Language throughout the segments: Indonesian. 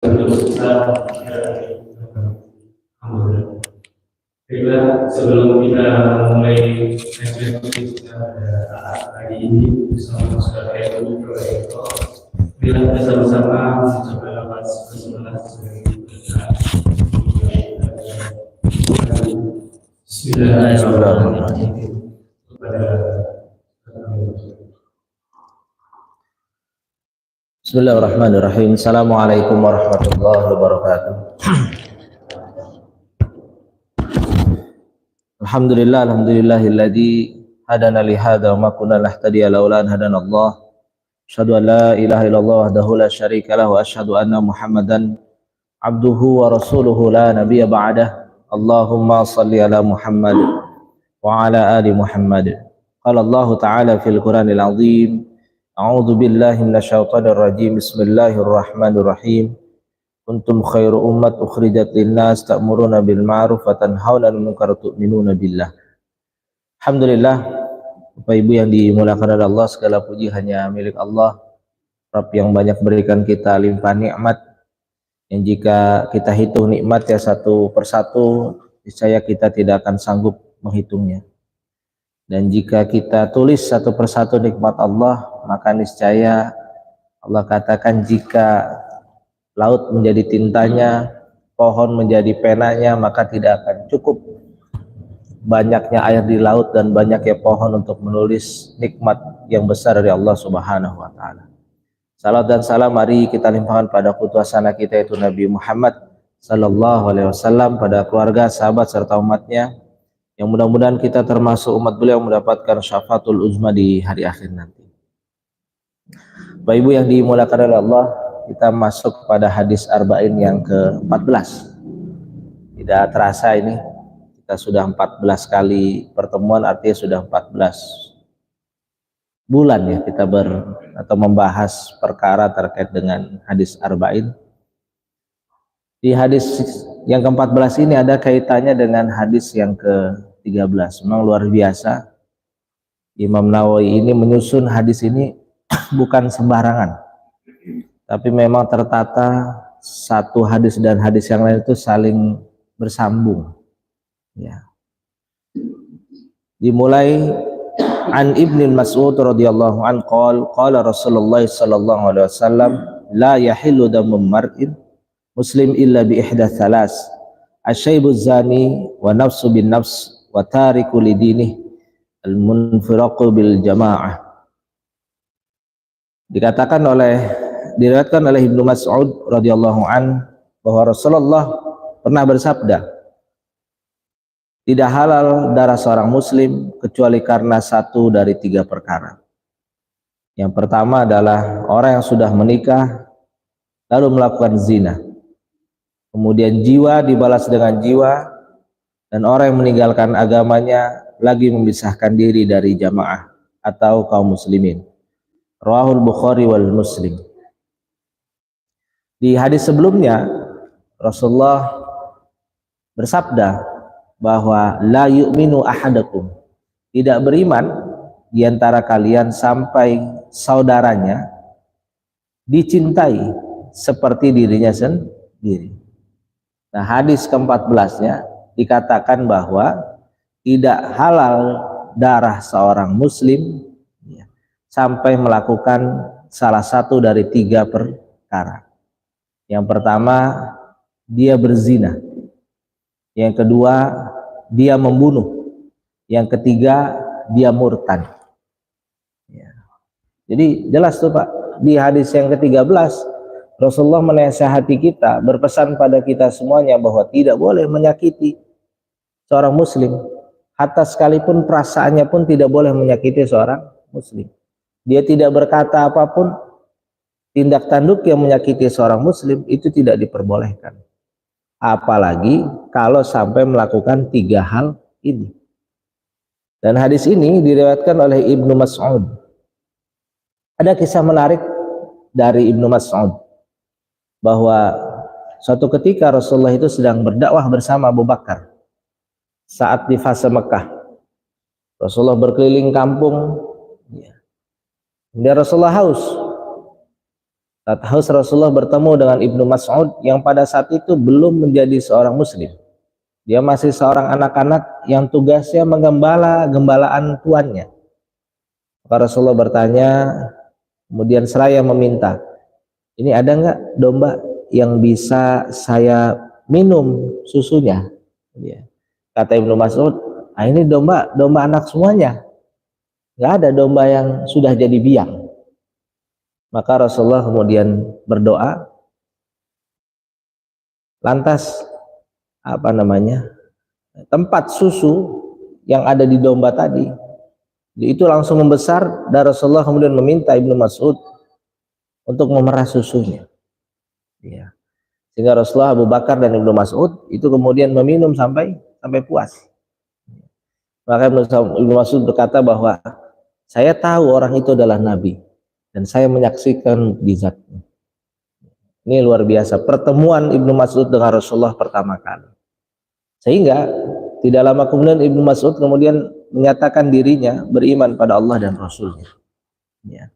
Sebelum kita mulai eksekusi hari ini bersama saudara Ibu Proyekto, bila kita bersama mencoba lewat ke-11 Bismillahirrahmanirrahim. Bismillahirrahmanirrahim. Assalamualaikum warahmatullahi wabarakatuh. Alhamdulillahilladzi hadana li hadza wa ma kunna nahtadiya laula an hadanallah. Asyhadu an la ilaha illallah wahdahu la syarika lahu wa asyhadu anna Muhammadan abduhu wa rasuluhu la nabiyya ba'dah. Allahumma shalli ala Muhammad wa ala ali Muhammad. Qala Allah ta'ala fil Qur'anil 'azim. A'udzu billahi minasyaitonir rajim. Bismillahirrahmanirrahim. Kuntum khairu ummat ukhrijat linnas ta'muruna bil ma'ruf wa tanhauna 'anil munkar wa tu'minuna billah. Alhamdulillah, Bapak Ibu yang dimuliakan oleh Allah, segala puji hanya milik Allah, Rabb yang banyak berikan kita limpah nikmat, yang jika kita hitung nikmat ya satu persatu, niscaya kita tidak akan sanggup menghitungnya. Dan jika kita tulis satu persatu nikmat Allah, maka niscaya Allah katakan jika laut menjadi tintanya, pohon menjadi penanya, maka tidak akan cukup banyaknya air di laut dan banyaknya pohon untuk menulis nikmat yang besar dari Allah Subhanahu wa Ta'ala. Salam dan salam mari kita limpahkan pada putusana kita itu Nabi Muhammad sallallahu alaihi wasallam, pada keluarga, sahabat serta umatnya, yang mudah-mudahan kita termasuk umat beliau mendapatkan syafaatul uzma di hari akhir nanti. Bapak Ibu yang dimuliakan oleh Allah, kita masuk pada hadis arba'in yang ke-14. Tidak terasa ini kita sudah 14 kali pertemuan, artinya sudah 14 bulan ya kita membahas perkara terkait dengan hadis arba'in. Di hadis yang ke-14 ini ada kaitannya dengan hadis yang ke-13. Memang luar biasa, Imam Nawawi ini menyusun hadis ini bukan sembarangan, tapi memang tertata satu hadis dan hadis yang lain itu saling bersambung ya. Dimulai an Ibnu Mas'ud radhiyallahu an qala Rasulullah sallallahu alaihi wasallam la yahillu damu mar'in muslim illa bi ihda thalas asyaibu zani wa nafsu bin nafs wa tariku lidinih al munfiraqu bil jamaah. Diriwayatkan oleh Ibnu Mas'ud radhiyallahu an bahwa Rasulullah pernah bersabda, tidak halal darah seorang muslim kecuali karena satu dari tiga perkara. Yang pertama adalah orang yang sudah menikah lalu melakukan zina, kemudian jiwa dibalas dengan jiwa, dan orang yang meninggalkan agamanya lagi memisahkan diri dari jamaah atau kaum muslimin. Rawahul Bukhari wal Muslim. Di hadis sebelumnya Rasulullah bersabda bahwa la yu'minu ahadakum, tidak beriman di antara kalian sampai saudaranya dicintai seperti dirinya sendiri. Nah, hadis ke-14-nya dikatakan bahwa tidak halal darah seorang muslim sampai melakukan salah satu dari tiga perkara. Yang pertama, dia berzina. Yang kedua, dia membunuh. Yang ketiga, dia murtad. Ya. Jadi jelas tuh Pak, di hadis yang ke-13 Rasulullah menasihati kita, berpesan pada kita semuanya bahwa tidak boleh menyakiti seorang muslim, hatta sekalipun perasaannya pun tidak boleh menyakiti seorang muslim. Dia tidak berkata apapun, tindak tanduk yang menyakiti seorang muslim itu tidak diperbolehkan. Apalagi kalau sampai melakukan tiga hal ini. Dan hadis ini diriwayatkan oleh Ibnu Mas'ud. Ada kisah menarik dari Ibnu Mas'ud bahwa suatu ketika Rasulullah itu sedang berdakwah bersama Abu Bakar saat di fase Mekah. Rasulullah berkeliling kampung, dan Rasulullah haus. Haus Rasulullah bertemu dengan Ibnu Mas'ud yang pada saat itu belum menjadi seorang muslim. Dia masih seorang anak-anak yang tugasnya menggembala gembalaan tuannya. Maka Rasulullah bertanya, kemudian seraya meminta, ini ada nggak domba yang bisa saya minum susunya? Ya. Kata Ibnu Mas'ud, ah, ini domba anak semuanya, nggak ada domba yang sudah jadi biang. Maka Rasulullah kemudian berdoa, lantas tempat susu yang ada di domba tadi itu langsung membesar, dan Rasulullah kemudian meminta Ibnu Mas'ud untuk memerah susunya. Ya. Sehingga Rasulullah, Abu Bakar dan Ibnu Mas'ud itu kemudian meminum sampai puas. Maka Ibnu Mas'ud berkata bahwa saya tahu orang itu adalah Nabi dan saya menyaksikan mukjizatnya. Ini luar biasa pertemuan Ibnu Mas'ud dengan Rasulullah pertama kali. Sehingga tidak lama kemudian Ibnu Mas'ud kemudian menyatakan dirinya beriman pada Allah dan Rasulnya. Ya.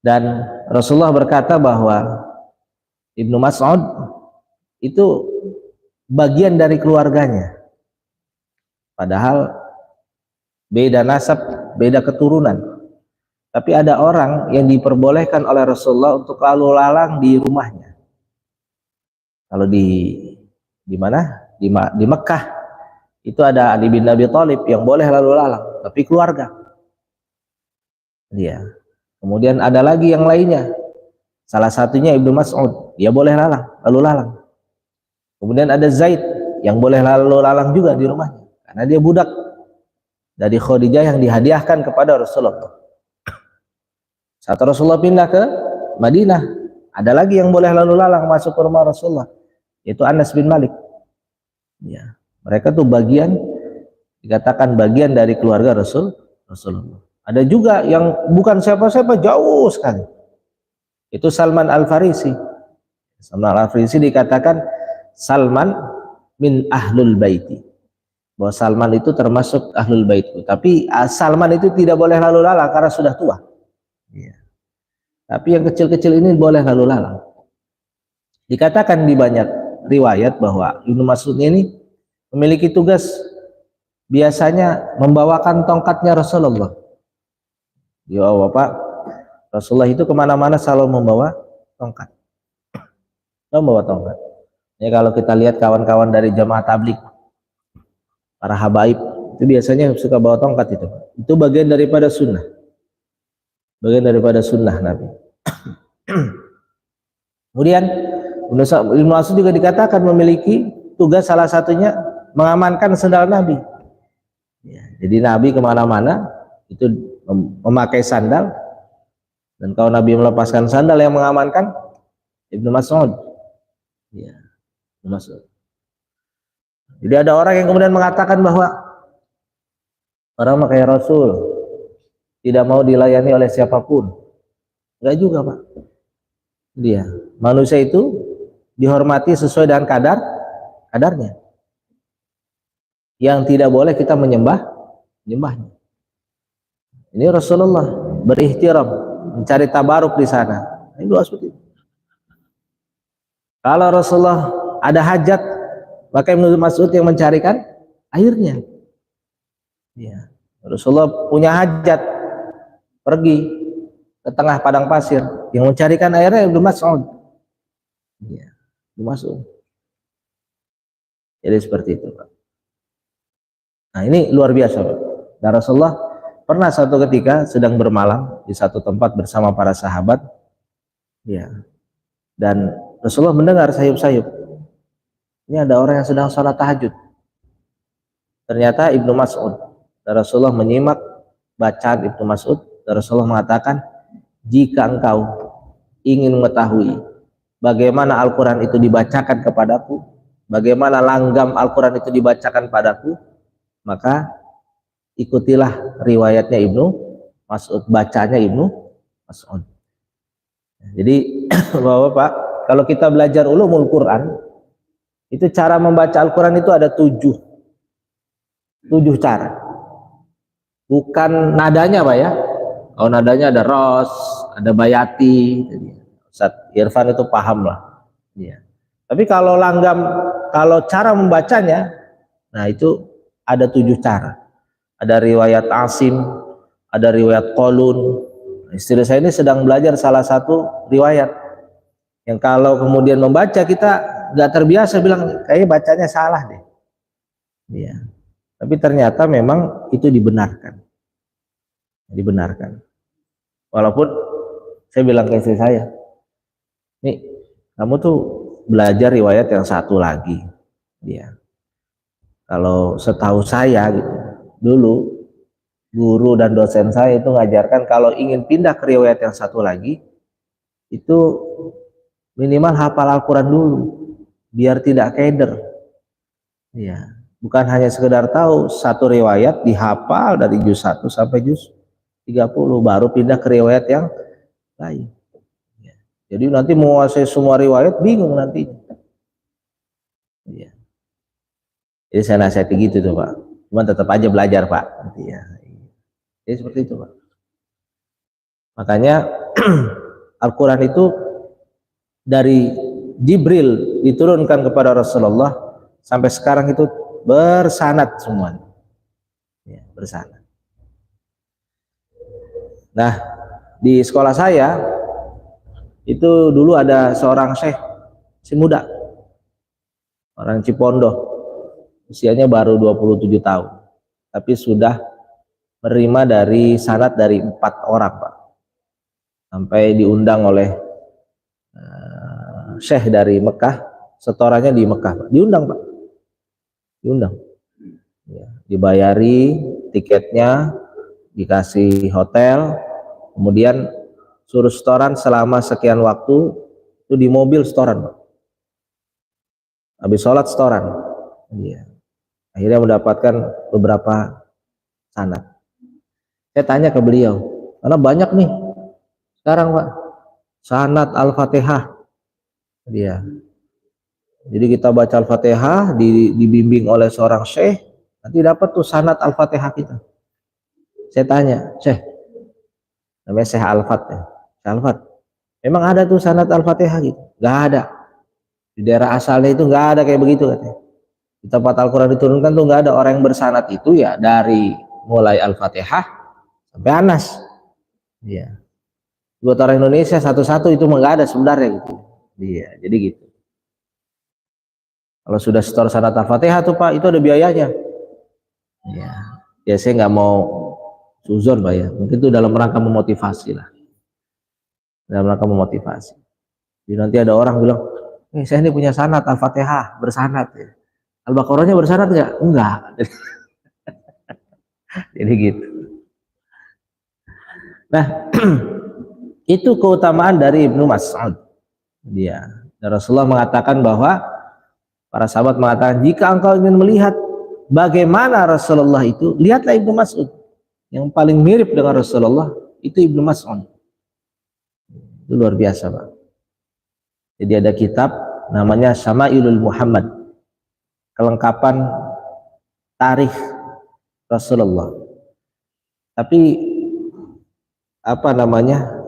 Dan Rasulullah berkata bahwa Ibnu Mas'ud itu bagian dari keluarganya. Padahal beda nasab, beda keturunan. Tapi ada orang yang diperbolehkan oleh Rasulullah untuk lalu lalang di rumahnya. Kalau di mana? Di Mekah itu ada Ali bin Abi Thalib yang boleh lalu lalang, tapi keluarga. Dia. Kemudian ada lagi yang lainnya. Salah satunya Ibnu Mas'ud, dia boleh lalu lalang. Kemudian ada Zaid yang boleh lalu lalang juga di rumahnya, karena dia budak dari Khadijah yang dihadiahkan kepada Rasulullah. Saat Rasulullah pindah ke Madinah, ada lagi yang boleh lalu lalang masuk ke rumah Rasulullah, yaitu Anas bin Malik. Ya, mereka tuh dikatakan bagian dari keluarga Rasulullah. Ada juga yang bukan siapa-siapa, jauh sekali. Itu Salman Al-Farisi. Salman Al-Farisi dikatakan Salman min ahlul baiti. Bahwa Salman itu termasuk ahlul baitku. Tapi Salman itu tidak boleh lalu lalang karena sudah tua. Ya. Tapi yang kecil-kecil ini boleh lalu lalang. Dikatakan di banyak riwayat bahwa Ibnu Mas'ud ini memiliki tugas biasanya membawakan tongkatnya Rasulullah. Ya Bapak, Rasulullah itu kemana-mana selalu membawa tongkat. Membawa tongkat. Ya, kalau kita lihat kawan-kawan dari jamaah tabligh, para habaib itu biasanya suka bawa tongkat itu. Itu bagian daripada sunnah. Bagian daripada sunnah Nabi. Kemudian Ibnu Mas'ud juga dikatakan memiliki tugas salah satunya mengamankan sandal Nabi. Ya, jadi Nabi kemana-mana itu memakai sandal, dan kalau Nabi melepaskan sandal yang mengamankan Ibnu Mas'ud. Ya, Ibnu Mas'ud. Jadi ada orang yang kemudian mengatakan bahwa orang kayak Rasul tidak mau dilayani oleh siapapun. Enggak juga, Pak. Dia manusia itu dihormati sesuai dengan kadarnya. Yang tidak boleh kita menyembahnya. Ini Rasulullah berihtiram, mencari tabaruk di sana. Ini doa seperti itu. Kalau Rasulullah ada hajat, maka Ibnu Mas'ud yang mencarikan airnya. Ya. Rasulullah punya hajat, pergi ke tengah padang pasir, yang mencarikan airnya Ibnu Mas'ud. Ya. Ibnu Mas'ud. Jadi seperti itu, Pak. Nah, ini luar biasa, Pak. Dan Rasulullah pernah satu ketika sedang bermalam di satu tempat bersama para sahabat, ya, dan Rasulullah mendengar sayup-sayup. Ini ada orang yang sedang sholat tahajud. Ternyata Ibnu Mas'ud. Dan Rasulullah menyimak bacaan Ibnu Mas'ud. Dan Rasulullah mengatakan, jika engkau ingin mengetahui bagaimana Al-Quran itu dibacakan kepadaku, bagaimana langgam Al-Quran itu dibacakan padaku, maka ikutilah riwayatnya Ibnu Mas'ud, bacanya Ibnu Mas'ud. Jadi Bapak, kalau kita belajar ulumul Quran, itu cara membaca Al-Quran itu ada tujuh cara. Bukan nadanya, Pak ya. Kalau nadanya ada ros, ada bayati, Ustaz Irfan itu paham lah. Ya. Tapi kalau langgam, kalau cara membacanya, nah itu ada 7 cara. Ada riwayat Asim, ada riwayat Qalun. Istri saya ini sedang belajar salah satu riwayat yang kalau kemudian membaca kita nggak terbiasa, bilang kayaknya bacanya salah deh. Ya. Tapi ternyata memang itu dibenarkan. Dibenarkan. Walaupun saya bilang ke istri saya, nih kamu tuh belajar riwayat yang satu lagi. Ya. Kalau setahu saya gitu, dulu guru dan dosen saya itu ngajarkan kalau ingin pindah ke riwayat yang satu lagi itu minimal hafal Al-Quran dulu biar tidak keder. Ya, bukan hanya sekedar tahu satu riwayat dihafal dari juz 1 sampai juz 30 baru pindah ke riwayat yang lain. Ya. Jadi nanti menguasai semua riwayat bingung nanti. Ya. Jadi saya nasihati gitu tuh Pak. Cuman tetap aja belajar Pak. Ya. Jadi seperti itu Pak. Makanya Al-Quran itu dari Jibril diturunkan kepada Rasulullah sampai sekarang itu bersanad semuanya. Ya, bersanad. Nah, di sekolah saya itu dulu ada seorang syekh, si muda, orang Cipondo, usianya baru 27 tahun, tapi sudah menerima dari sanad dari 4 orang Pak, sampai diundang oleh syekh dari Mekah, setorannya di Mekah Pak, diundang Pak, diundang, ya, dibayari tiketnya, dikasih hotel, kemudian suruh setoran selama sekian waktu itu di mobil setoran Pak. Habis sholat setoran. Ya. Akhirnya mendapatkan beberapa sanad. Saya tanya ke beliau, karena banyak nih sekarang Pak sanad Al-Fatihah. Dia. Jadi kita baca Al-Fatihah dibimbing oleh seorang syekh, nanti dapat tuh sanad Al-Fatihah kita. Saya tanya, Syekh, namanya Syekh Al-Fat ya. Syekh Al-Fat, memang ada tuh sanad Al-Fatihah gitu? Gak ada. Di daerah asalnya itu gak ada kayak begitu katanya. Di tempat Al-Quran diturunkan tuh gak ada orang yang bersanad itu ya dari mulai Al-Fatihah sampai Anas. Iya. Buat orang Indonesia satu-satu itu gak ada sebenarnya gitu. Iya, jadi gitu. Kalau sudah setor sanad Al-Fatihah tuh Pak, itu ada biayanya. Iya. Ya saya nggak mau suzon Pak ya, mungkin itu dalam rangka memotivasi lah, dalam rangka memotivasi. Jadi nanti ada orang bilang, saya ini punya sanad Al-Fatihah bersanad ya. Al-Baqarahnya bersanad nggak? Enggak. Jadi gitu. Nah, itu keutamaan dari Ibnu Mas'ud. Dia, Rasulullah mengatakan bahwa para sahabat mengatakan, jika engkau ingin melihat bagaimana Rasulullah itu, lihatlah Ibnu Mas'ud. Yang paling mirip dengan Rasulullah itu Ibnu Mas'ud. Itu luar biasa Pak. Jadi ada kitab namanya Syama'ilul Muhammad, kelengkapan tarikh Rasulullah. Tapi apa namanya,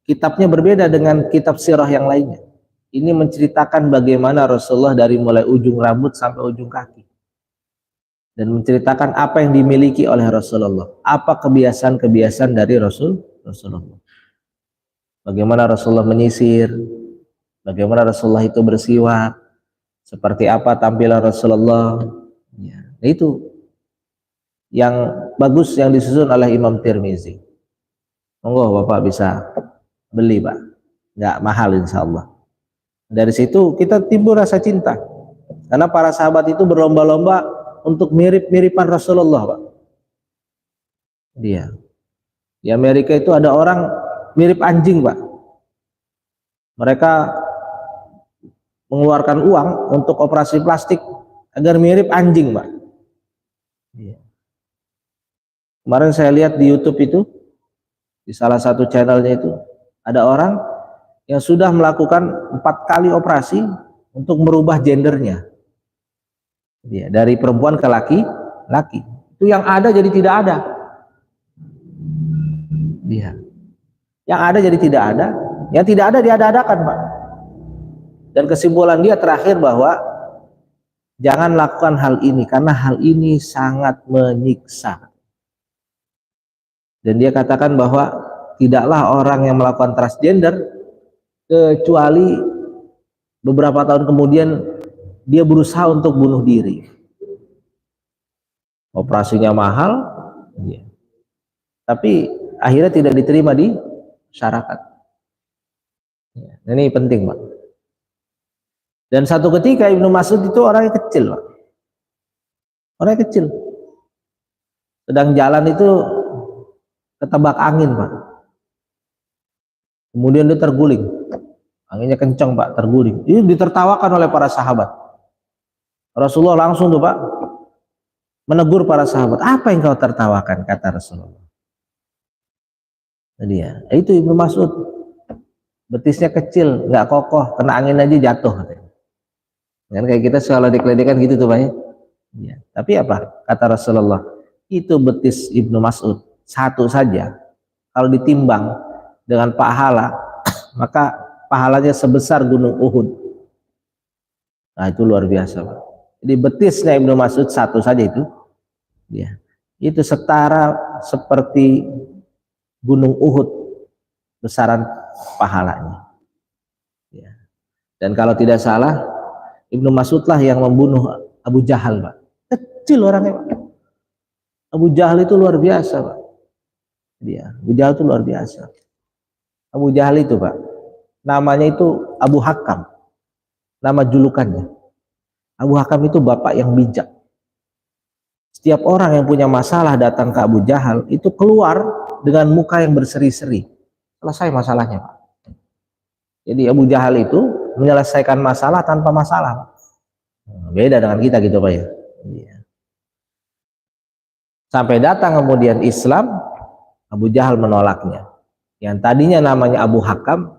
kitabnya berbeda dengan kitab sirah yang lainnya. Ini menceritakan bagaimana Rasulullah dari mulai ujung rambut sampai ujung kaki, dan menceritakan apa yang dimiliki oleh Rasulullah, apa kebiasaan-kebiasaan dari Rasulullah, bagaimana Rasulullah menyisir, bagaimana Rasulullah itu bersiwak, seperti apa tampilan Rasulullah. Ya, itu yang bagus yang disusun oleh Imam Tirmizi. Monggo Bapak bisa beli Pak, nggak mahal insya Allah. Dari situ kita timbul rasa cinta, karena para sahabat itu berlomba-lomba untuk mirip-miripan Rasulullah Pak. Dia di Amerika itu ada orang mirip anjing Pak. Mereka mengeluarkan uang untuk operasi plastik agar mirip anjing Pak. Dia. Kemarin saya lihat di YouTube itu, di salah satu channelnya itu ada orang yang sudah melakukan 4 kali operasi untuk merubah gendernya. Ya, dari perempuan ke laki, itu yang ada jadi tidak ada. Ya. Yang ada jadi tidak ada, Yang tidak ada diada-adakan, Pak. Dan kesimpulan dia terakhir bahwa jangan lakukan hal ini karena hal ini sangat menyiksa. Dan dia katakan bahwa tidaklah orang yang melakukan transgender kecuali beberapa tahun kemudian dia berusaha untuk bunuh diri. Operasinya mahal, ya. Tapi akhirnya tidak diterima di masyarakat. Ya, ini penting, Pak. Dan satu ketika Ibnu Mas'ud itu orangnya kecil, Pak. Orangnya kecil. Sedang jalan itu ketebak angin, Pak. Kemudian dia terguling. Anginnya kencang, Pak, terguling. Ini ditertawakan oleh para sahabat. Rasulullah langsung tuh, Pak, menegur para sahabat. Apa yang kau tertawakan, kata Rasulullah. Jadi ya, itu Ibnu Mas'ud. Betisnya kecil, nggak kokoh, kena angin aja jatuh. Kan kayak kita kalau dikeledekan gitu tuh, Pak. Ya. Tapi apa? Kata Rasulullah, itu betis Ibnu Mas'ud satu saja. Kalau ditimbang dengan pahala, maka pahalanya sebesar gunung Uhud. Nah, itu luar biasa, Pak. Jadi betisnya Ibnu Mas'ud satu saja itu, ya, itu setara seperti gunung Uhud besaran pahalanya. Ya. Dan kalau tidak salah, Ibnu Mas'ud lah yang membunuh Abu Jahal, Pak. Kecil orangnya, Pak. Abu Jahal itu luar biasa, Pak. Dia, Abu Jahal itu luar biasa. Abu Jahal itu, Pak, namanya itu Abu Hakam. Nama julukannya. Abu Hakam itu bapak yang bijak. Setiap orang yang punya masalah datang ke Abu Jahal itu keluar dengan muka yang berseri-seri. Selesai masalahnya, Pak. Jadi Abu Jahal itu menyelesaikan masalah tanpa masalah, Pak. Beda dengan kita gitu, Pak, ya. Sampai datang kemudian Islam, Abu Jahal menolaknya. Yang tadinya namanya Abu Hakam,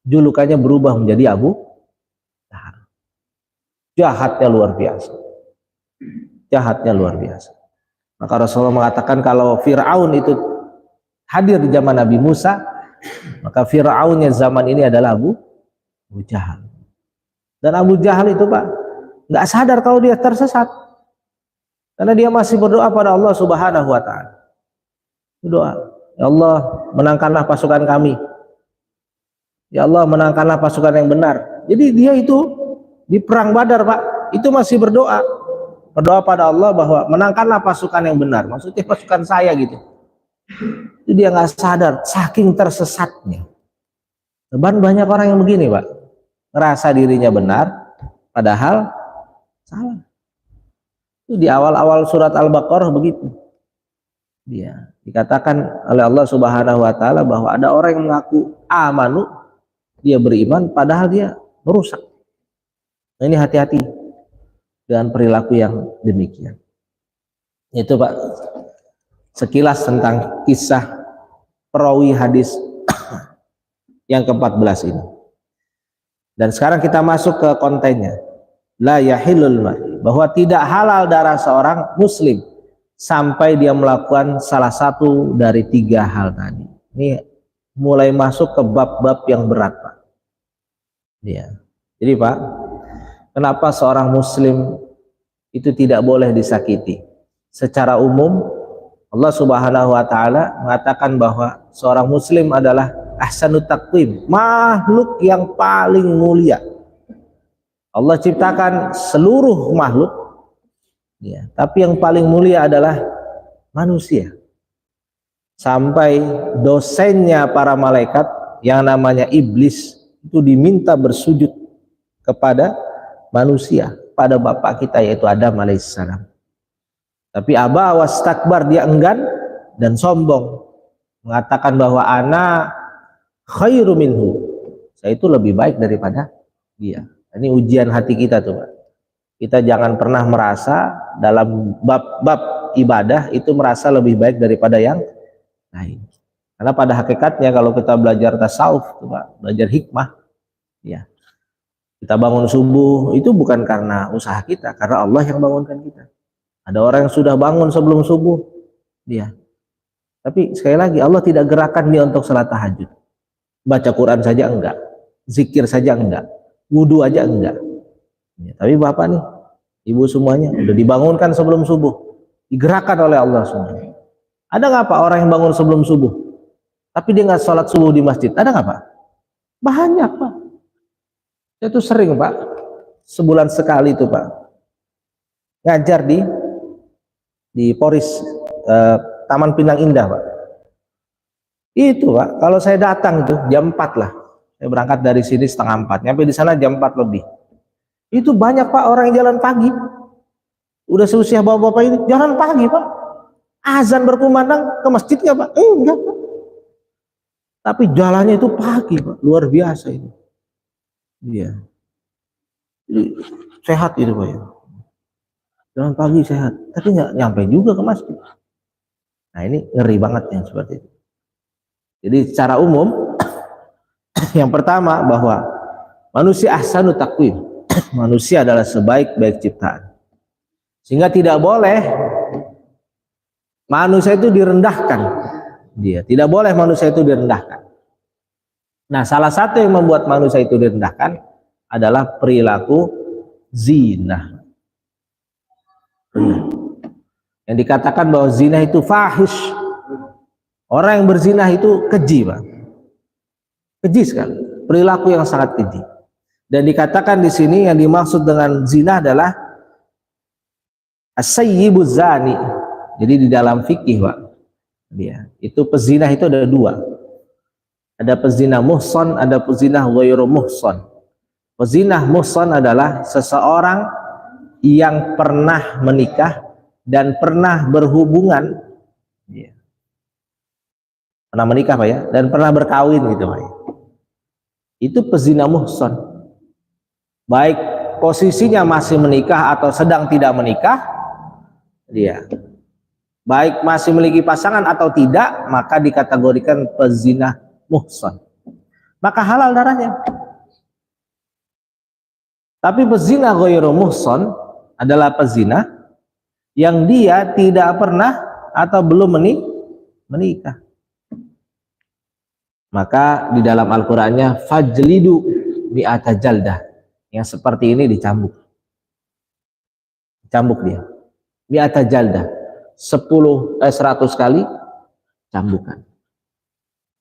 julukannya berubah menjadi Abu Jahal. Jahatnya luar biasa. Jahatnya luar biasa. Maka Rasulullah mengatakan kalau Fir'aun itu hadir di zaman Nabi Musa, maka Fir'aunnya zaman ini adalah Abu Jahal. Dan Abu Jahal itu, Pak, nggak sadar kalau dia tersesat. Karena dia masih berdoa pada Allah Subhanahu wa Ta'ala. Berdoa, ya Allah, menangkanlah pasukan kami. Ya Allah, menangkanlah pasukan yang benar. Jadi dia itu di perang Badar, Pak, itu masih berdoa. Berdoa pada Allah bahwa menangkanlah pasukan yang benar. Maksudnya pasukan saya gitu. Itu dia nggak sadar, saking tersesatnya. Dan banyak orang yang begini, Pak. Ngerasa dirinya benar, padahal salah. Itu di awal-awal surat Al-Baqarah begitu. Dia dikatakan oleh Allah Subhanahu wa Ta'ala bahwa ada orang yang mengaku amanu, dia beriman padahal dia merusak. Nah, ini hati-hati dengan perilaku yang demikian. Itu, Pak, sekilas tentang kisah perawi hadis yang ke-14 ini. Dan sekarang kita masuk ke kontennya. La yahillul mar'i, bahwa tidak halal darah seorang muslim sampai dia melakukan salah satu dari 3 hal tadi. Ini mulai masuk ke bab-bab yang berat, Pak. Ya. Jadi, Pak, kenapa seorang muslim itu tidak boleh disakiti? Secara umum Allah Subhanahu wa Ta'ala mengatakan bahwa seorang muslim adalah ahsanut taqwim, makhluk yang paling mulia. Allah ciptakan seluruh makhluk, ya, tapi yang paling mulia adalah manusia. Sampai dosennya para malaikat yang namanya iblis itu diminta bersujud kepada manusia, pada bapak kita yaitu Adam alaihissalam. Tapi aba wastakbar, dia enggan dan sombong, mengatakan bahwa ana khairu minhu, saya itu lebih baik daripada dia. Ini ujian hati kita tuh, Pak. Kita jangan pernah merasa dalam bab-bab ibadah itu merasa lebih baik daripada yang lain. Karena pada hakikatnya kalau kita belajar tasawuf tuh, Pak, belajar hikmah, ya, kita bangun subuh itu bukan karena usaha kita, karena Allah yang bangunkan kita. Ada orang yang sudah bangun sebelum subuh, dia. Tapi sekali lagi Allah tidak gerakan dia untuk salat tahajud. baca Quran saja enggak, zikir saja enggak, wudhu aja enggak. Ya, tapi bapak nih, ibu semuanya udah dibangunkan sebelum subuh, digerakkan oleh Allah semua. Ada nggak pak orang yang bangun sebelum subuh, tapi dia nggak sholat subuh di masjid? Ada nggak pak? Banyak pak. Saya tuh sering pak, sebulan sekali tuh pak, ngajar di Poris Taman Pinang Indah pak. Itu pak, kalau saya datang itu jam 4 lah, saya berangkat dari sini setengah 4, nyampe di sana jam 4 lebih. Itu banyak pak orang yang jalan pagi, udah seusia bapak-bapak ini jalan pagi pak. Azan berkumandang ke masjid nggak pak? Enggak pak. Tapi jalannya itu pagi pak, luar biasa itu. Iya, jadi, sehat itu pak ya. Jalan pagi sehat, tapi nggak nyampe juga ke masjid. Nah ini ngeri banget yang seperti itu. Jadi secara umum yang pertama bahwa manusia ahsanu takwim, manusia adalah sebaik-baik ciptaan, sehingga tidak boleh manusia itu direndahkan. Dia tidak boleh manusia itu direndahkan. Nah salah satu yang membuat manusia itu direndahkan adalah perilaku zina. Yang dikatakan bahwa zina itu fahish. Orang yang berzina itu keji pak, keji sekali, perilaku yang sangat keji. Dan dikatakan di sini yang dimaksud dengan zina adalah as-sayyibu zani. Jadi di dalam fikih pak, dia itu pezina itu ada dua, ada pezina muhson, ada pezina ghairu muhson. Pezina muhson adalah seseorang yang pernah menikah dan pernah berhubungan, ya, pernah menikah pak ya, dan pernah berkawin gitu pak. Itu pezina muhson, baik posisinya masih menikah atau sedang tidak menikah, dia baik masih memiliki pasangan atau tidak, maka dikategorikan pezina muhson, maka halal darahnya. Tapi pezina ghairu muhson adalah pezina yang dia tidak pernah atau belum menikah. Maka di dalam Al-Qur'annya fajlidu mi'ata jaldah, yang seperti ini dicambuk. Cambuk dia. Mi'ata jaldah, 100 kali cambukan.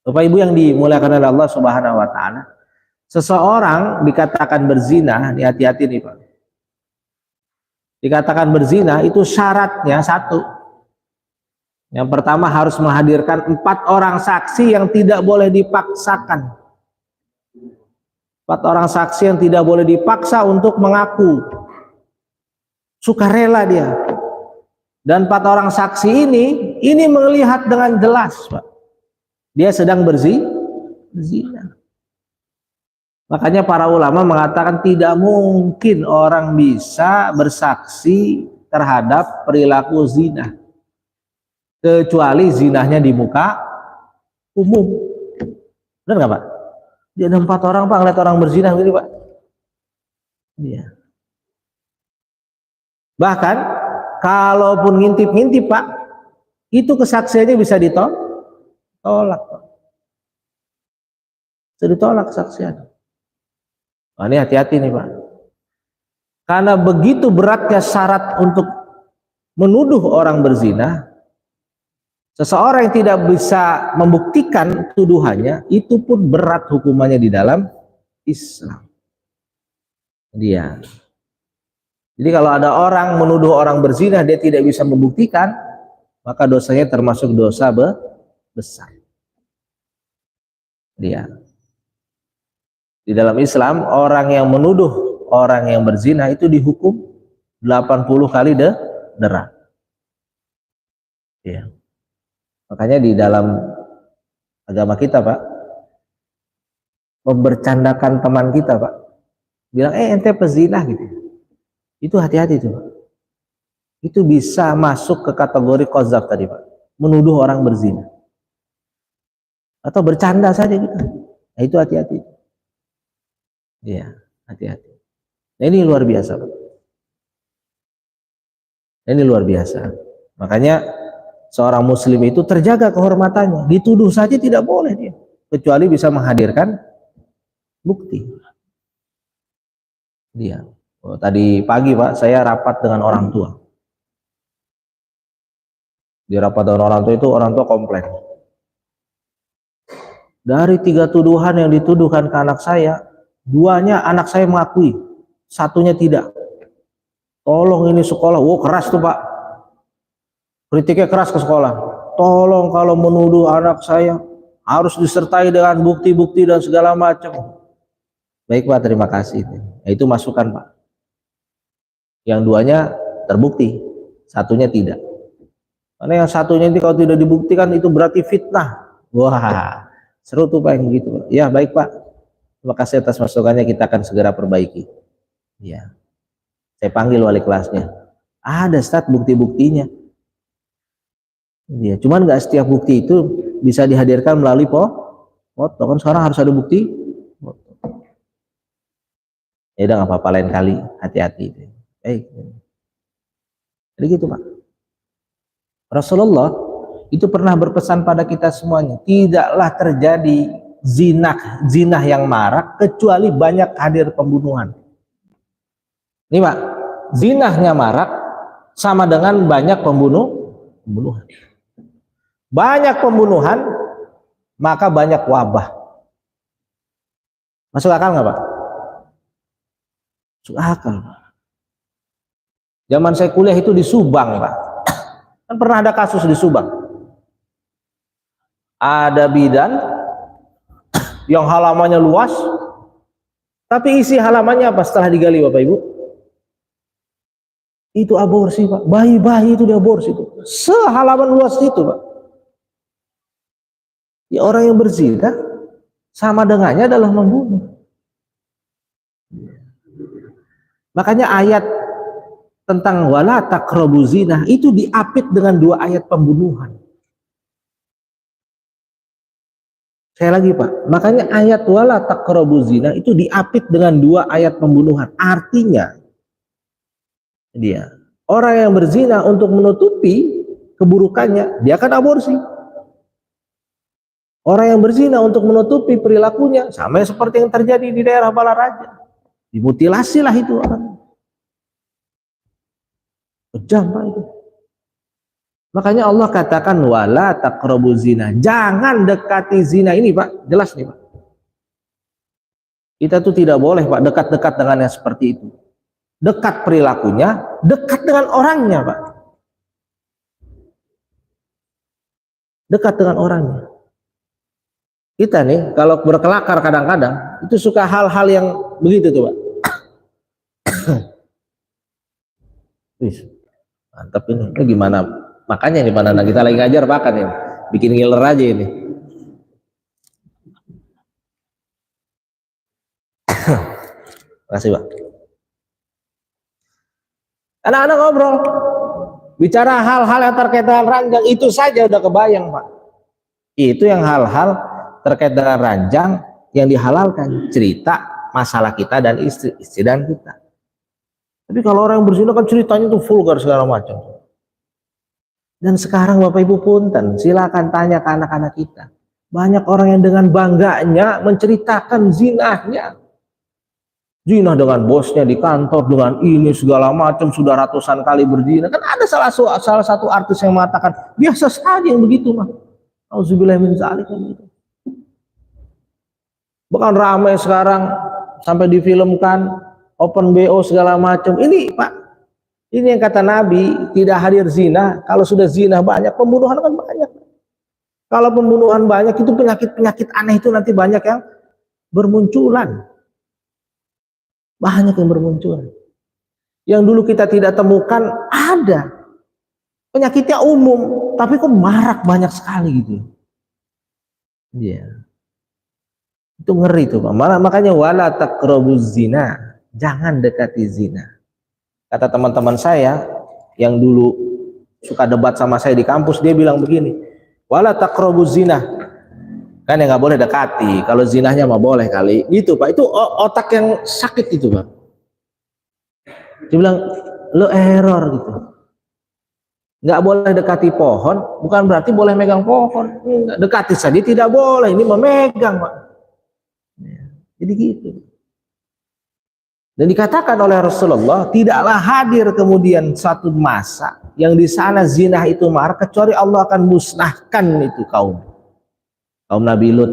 Bapak Ibu yang dimuliakan oleh Allah Subhanahu wa taala, seseorang dikatakan berzina, hati-hati nih Pak. Dikatakan berzina itu syaratnya satu. Yang pertama harus menghadirkan 4 orang saksi yang tidak boleh dipaksakan. 4 orang saksi yang tidak boleh dipaksa untuk mengaku. Sukarela dia. Dan 4 orang saksi ini melihat dengan jelas, Pak. Dia sedang berzina. Makanya para ulama mengatakan tidak mungkin orang bisa bersaksi terhadap perilaku zina, kecuali zinahnya di muka umum. Benar nggak Pak? Dia ada 4 orang Pak, ngeliat orang berzina gitu Pak. Iya. Bahkan kalaupun ngintip-ngintip Pak, itu kesaksiannya bisa ditolak Pak. Bisa ditolak kesaksian. Nah, ini hati-hati nih Pak. Karena begitu beratnya syarat untuk menuduh orang berzina, seseorang yang tidak bisa membuktikan tuduhannya, itu pun berat hukumannya di dalam Islam. Dia. Jadi kalau ada orang menuduh orang berzina, dia tidak bisa membuktikan, maka dosanya termasuk dosa besar. Dia. Di dalam Islam, orang yang menuduh orang yang berzina itu dihukum 80 kali dera. Ya. Makanya di dalam agama kita Pak, membercandakan teman kita Pak, bilang ente pezina gitu, itu hati-hati tuh Pak. Itu bisa masuk ke kategori qadzaf tadi Pak, menuduh orang berzina atau bercanda saja gitu. Nah itu hati-hati. Iya, hati-hati. Nah, ini luar biasa Pak. Ini luar biasa. Makanya seorang muslim itu terjaga kehormatannya, dituduh saja tidak boleh dia kecuali bisa menghadirkan bukti. Dia. Oh, tadi pagi Pak, saya rapat dengan orang tua. Di rapat dengan orang tua itu orang tua komplain. Dari 3 tuduhan yang dituduhkan ke anak saya, 2-nya anak saya mengakui, 1-nya tidak. Tolong ini sekolah, keras tuh Pak. Kritiknya keras ke sekolah. Tolong kalau menuduh anak saya harus disertai dengan bukti-bukti dan segala macam. Baik Pak, terima kasih. Itu masukan Pak. Yang 2-nya terbukti, 1-nya tidak. Karena yang 1-nya ini kalau tidak dibuktikan itu berarti fitnah. Wah, seru tuh Pak yang begitu Pak. Ya baik Pak, terima kasih atas masukannya, kita akan segera perbaiki. Ya, saya panggil wali kelasnya. Ada Ustaz bukti-buktinya. Ya, cuman nggak setiap bukti itu bisa dihadirkan melalui foto. Kan sekarang harus ada bukti foto. Ya udah nggak apa-apa, lain kali hati-hati. Jadi gitu Pak. Rasulullah itu pernah berpesan pada kita semuanya, tidaklah terjadi zina yang marak kecuali banyak hadir pembunuhan. Ini Pak, zinahnya marak sama dengan banyak pembunuhan. Banyak pembunuhan maka banyak wabah. Masuk akal nggak Pak? Masuk akal. Zaman saya kuliah itu di Subang Pak, kan pernah ada kasus di Subang. Ada bidan yang halamannya luas, tapi isi halamannya apa setelah digali Bapak Ibu? Itu aborsi Pak, bayi-bayi itu diaborsi itu, sehalaman luas itu Pak. Ya, orang yang berzina sama dengannya adalah membunuh. Makanya ayat tentang wala taqrabu zina itu diapit dengan 2 ayat pembunuhan. Saya lagi Pak, makanya ayat wala taqrabu zina itu diapit dengan 2 ayat pembunuhan. Artinya dia orang yang berzina untuk menutupi keburukannya dia akan aborsi. Orang yang berzina untuk menutupi perilakunya sama seperti yang terjadi di daerah Balaraja, dimutilasilah itu orang. Kejam Pak itu. Makanya Allah katakan wala taqrabu zina, jangan dekati zina ini Pak, jelas nih Pak. Kita tuh tidak boleh Pak dekat-dekat dengan yang seperti itu. Dekat perilakunya, dekat dengan orangnya Pak. Dekat dengan orangnya. Kita nih kalau berkelakar kadang-kadang itu suka hal-hal yang begitu tuh Pak. Mantap ini gimana? Makanya nih mana kita lagi ngajar bahkan ini bikin ngiler aja ini. Makasih Pak. Anak-anak ngobrol, bicara hal-hal yang terkait dengan ranjang itu saja udah kebayang Pak. Itu yang hal-hal terkait dengan ranjang yang dihalalkan, cerita masalah kita dan istri dan kita. Tapi kalau orang yang berzina kan ceritanya tuh vulgar segala macam. Dan sekarang Bapak Ibu punten, silakan tanya ke anak-anak kita. Banyak orang yang dengan bangganya menceritakan zinahnya. Zina dengan bosnya di kantor, dengan ini segala macam, sudah ratusan kali berzina. Kan ada salah satu artis yang mengatakan, biasa saja yang begitu mah. Auzubillah min dzalik gitu. Bahkan ramai sekarang sampai difilmkan open BO segala macam. Ini Pak, ini yang kata Nabi tidak hadir zina. Kalau sudah zina banyak, pembunuhan kan banyak. Kalau pembunuhan banyak itu penyakit-penyakit aneh itu nanti banyak yang bermunculan. Banyak yang bermunculan. Yang dulu kita tidak temukan ada. Penyakitnya umum, tapi kok marak banyak sekali gitu. Iya. Itu ngeri tuh Pak. Makanya wala taqrabuz zina, jangan dekati zina. Kata teman-teman saya yang dulu suka debat sama saya di kampus, dia bilang begini, wala taqrabuz zina, kan ya nggak boleh dekati, kalau zinahnya mah boleh kali. Itu Pak, itu otak yang sakit itu Pak. Dia bilang lo error gitu. Nggak boleh dekati pohon, bukan berarti boleh megang pohon. Nggak, dekati saja tidak boleh, ini memegang, Pak. Jadi gitu. Dan dikatakan oleh Rasulullah, tidaklah hadir kemudian satu masa yang di sana zina itu marak, kecuali Allah akan musnahkan itu kaum Nabi Lut.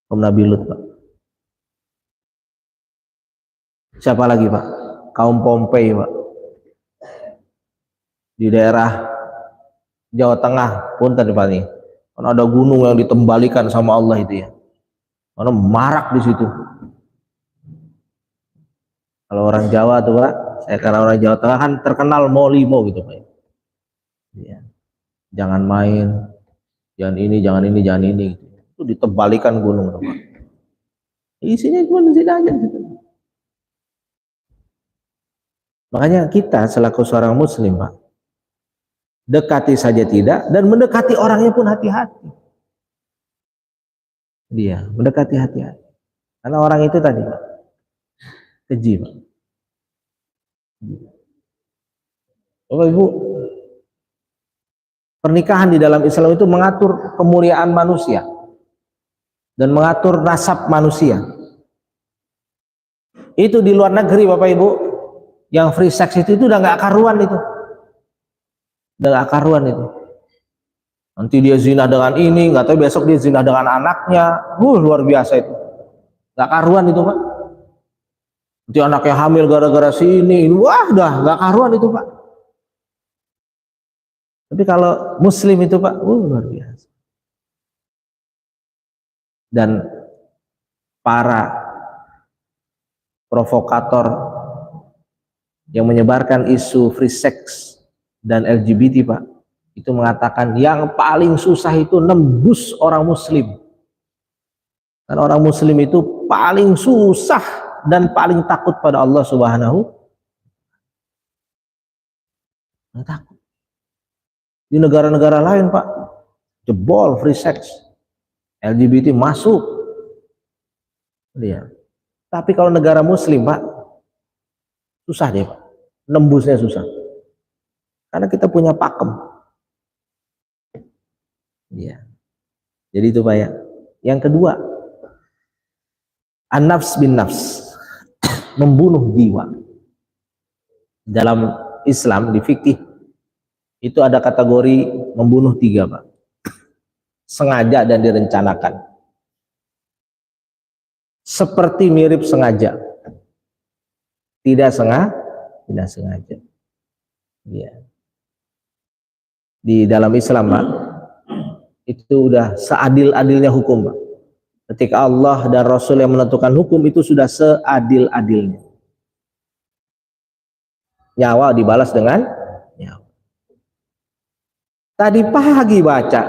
Kaum Nabi Lut, Pak. Siapa lagi, Pak? Kaum Pompei, Pak. Di daerah Jawa Tengah pun tadi, Pak, nih. Kan ada gunung yang ditembalikan sama Allah itu ya. Karena marak di situ. Kalau orang Jawa tuh, Pak, karena orang Jawa Tengah kan terkenal molimo gitu, Pak. Ya. Jangan main, jangan ini, jangan ini, jangan ini. Itu ditembalikan gunung, Pak. Isinya cuma di sini aja gitu. Makanya kita selaku seorang muslim, Pak, dekati saja tidak, dan mendekati orangnya pun hati-hati. Dia mendekati hati-hati. Karena orang itu tadi, Pak, keji, Pak. Bapak Ibu, pernikahan di dalam Islam itu mengatur kemuliaan manusia dan mengatur nasab manusia. Itu di luar negeri, Bapak Ibu, yang free sex itu udah nggak karuan itu. Udah gak karuan itu. Nanti dia zina dengan ini, nggak tahu besok dia zina dengan anaknya. Luar biasa itu. Gak karuan itu, Pak. Nanti anaknya hamil gara-gara si ini. Wah, udah gak karuan itu, Pak. Tapi kalau muslim itu, Pak, luar biasa. Dan para provokator yang menyebarkan isu free sex dan LGBT, Pak, itu mengatakan yang paling susah itu nembus orang muslim. Karena orang muslim itu paling susah dan paling takut pada Allah Subhanahu. Takut. Di negara-negara lain, Pak, jebol free sex, LGBT masuk. Dia. Tapi kalau negara muslim, Pak, susah deh, Pak. Nembusnya susah. Karena kita punya pakem. Ya. Jadi itu, Pak, ya. Yang kedua, an-nafs bin nafs, membunuh jiwa. Dalam Islam, di fikih, itu ada kategori membunuh 3, Pak. Sengaja dan direncanakan. Seperti mirip sengaja. Tidak sengaja. Ya. Di dalam Islam, Pak, itu udah seadil-adilnya hukum, Pak. Ketika Allah dan Rasul yang menentukan hukum itu sudah seadil-adilnya. Nyawa dibalas dengan nyawa. Tadi pagi baca,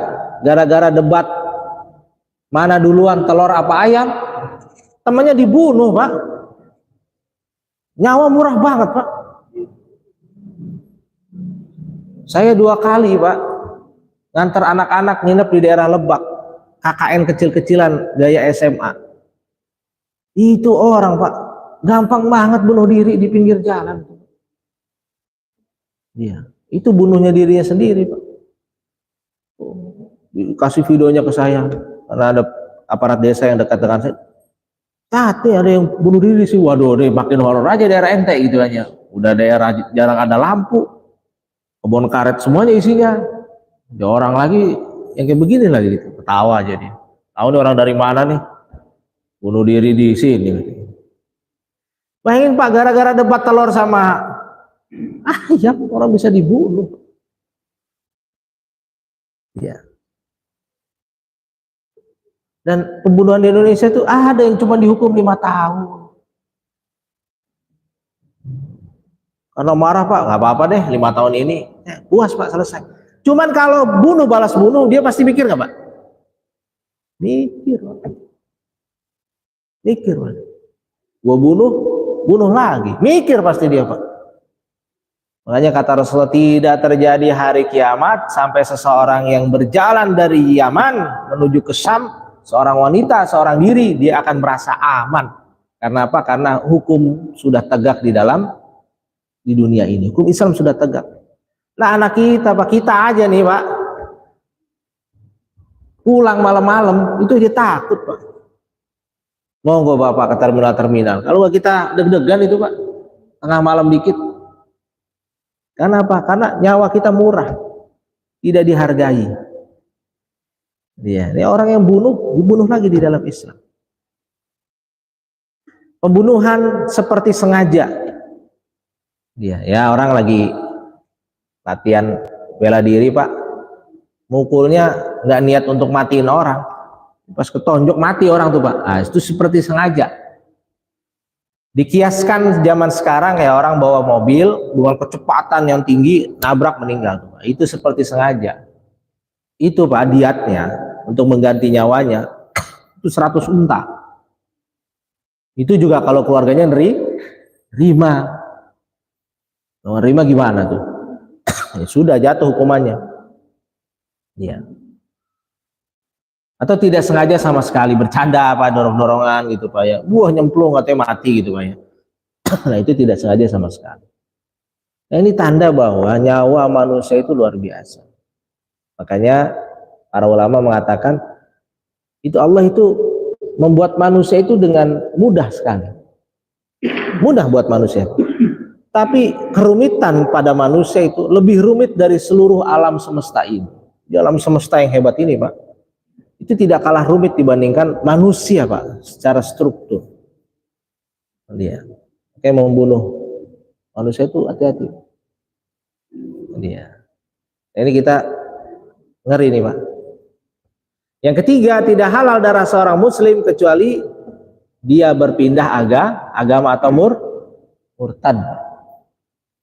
gara-gara debat mana duluan telur apa ayam, temannya dibunuh, Pak. Nyawa murah banget, Pak. Saya 2 kali, Pak, ngantar anak-anak nginep di daerah Lebak, KKN kecil-kecilan gaya SMA. Itu orang, Pak, gampang banget bunuh diri di pinggir jalan. Iya, itu bunuhnya dirinya sendiri, Pak. Kasih videonya ke saya, karena ada aparat desa yang dekat dengan saya. Tadi ada yang bunuh diri sih, waduh, deh makin horor aja daerah ente gitu aja. Udah daerah jarang ada lampu, kebun karet semuanya isinya. Ada orang lagi yang kayak begini lagi gitu, ketawa aja dia. Tahu nih orang dari mana nih, bunuh diri di sini. Bayangin, Pak, gara-gara debat telur sama ayam orang bisa dibunuh. Ya. Dan pembunuhan di Indonesia itu ada yang cuma dihukum 5 tahun. Karena marah, Pak, nggak apa-apa deh 5 tahun ini. Puas, Pak, selesai. Cuman kalau bunuh balas bunuh, dia pasti mikir nggak, Pak? Mikir, Pak. Mikir, Pak. Gua bunuh lagi. Mikir pasti dia, Pak. Makanya kata Rasulullah, tidak terjadi hari kiamat sampai seseorang yang berjalan dari Yaman menuju ke Syam, seorang wanita, seorang diri, dia akan merasa aman. Karena apa? Karena hukum sudah tegak di dalam di dunia ini. Hukum Islam sudah tegak. Nah anak kita Pak, kita aja nih Pak, pulang malam-malam itu dia takut Pak. Monggo Bapak ke terminal-terminal. Kalau kita deg-degan itu Pak, tengah malam dikit. Karena apa? Karena nyawa kita murah, tidak dihargai. Dia, ini orang yang dibunuh lagi di dalam Islam. Pembunuhan seperti sengaja. Dia, ya orang lagi latihan bela diri Pak, mukulnya nggak niat untuk matiin orang, pas ketonjok mati orang tuh Pak. Nah, itu seperti sengaja. Dikiaskan zaman sekarang ya orang bawa mobil dengan kecepatan yang tinggi nabrak meninggal tuh Pak. Itu seperti sengaja. Itu Pak diatnya untuk mengganti nyawanya itu 100 unta. Itu juga kalau keluarganya nerima. Nerima gimana tuh? Ya sudah jatuh hukumannya. Ya. Atau tidak sengaja sama sekali bercanda apa dorong-dorongan gitu Pak ya. Wah nyemplung katanya mati gitu Pak ya. Nah itu tidak sengaja sama sekali. Nah, ini tanda bahwa nyawa manusia itu luar biasa. Makanya para ulama mengatakan itu Allah itu membuat manusia itu dengan mudah sekali. Mudah buat manusia. Tapi kerumitan pada manusia itu lebih rumit dari seluruh alam semesta ini. Di alam semesta yang hebat ini Pak, itu tidak kalah rumit dibandingkan manusia Pak, secara struktur. Dia kayak mau membunuh manusia itu hati-hati. Dia. Ini kita ngeri nih Pak. Yang ketiga, tidak halal darah seorang muslim kecuali dia berpindah agama atau murtad.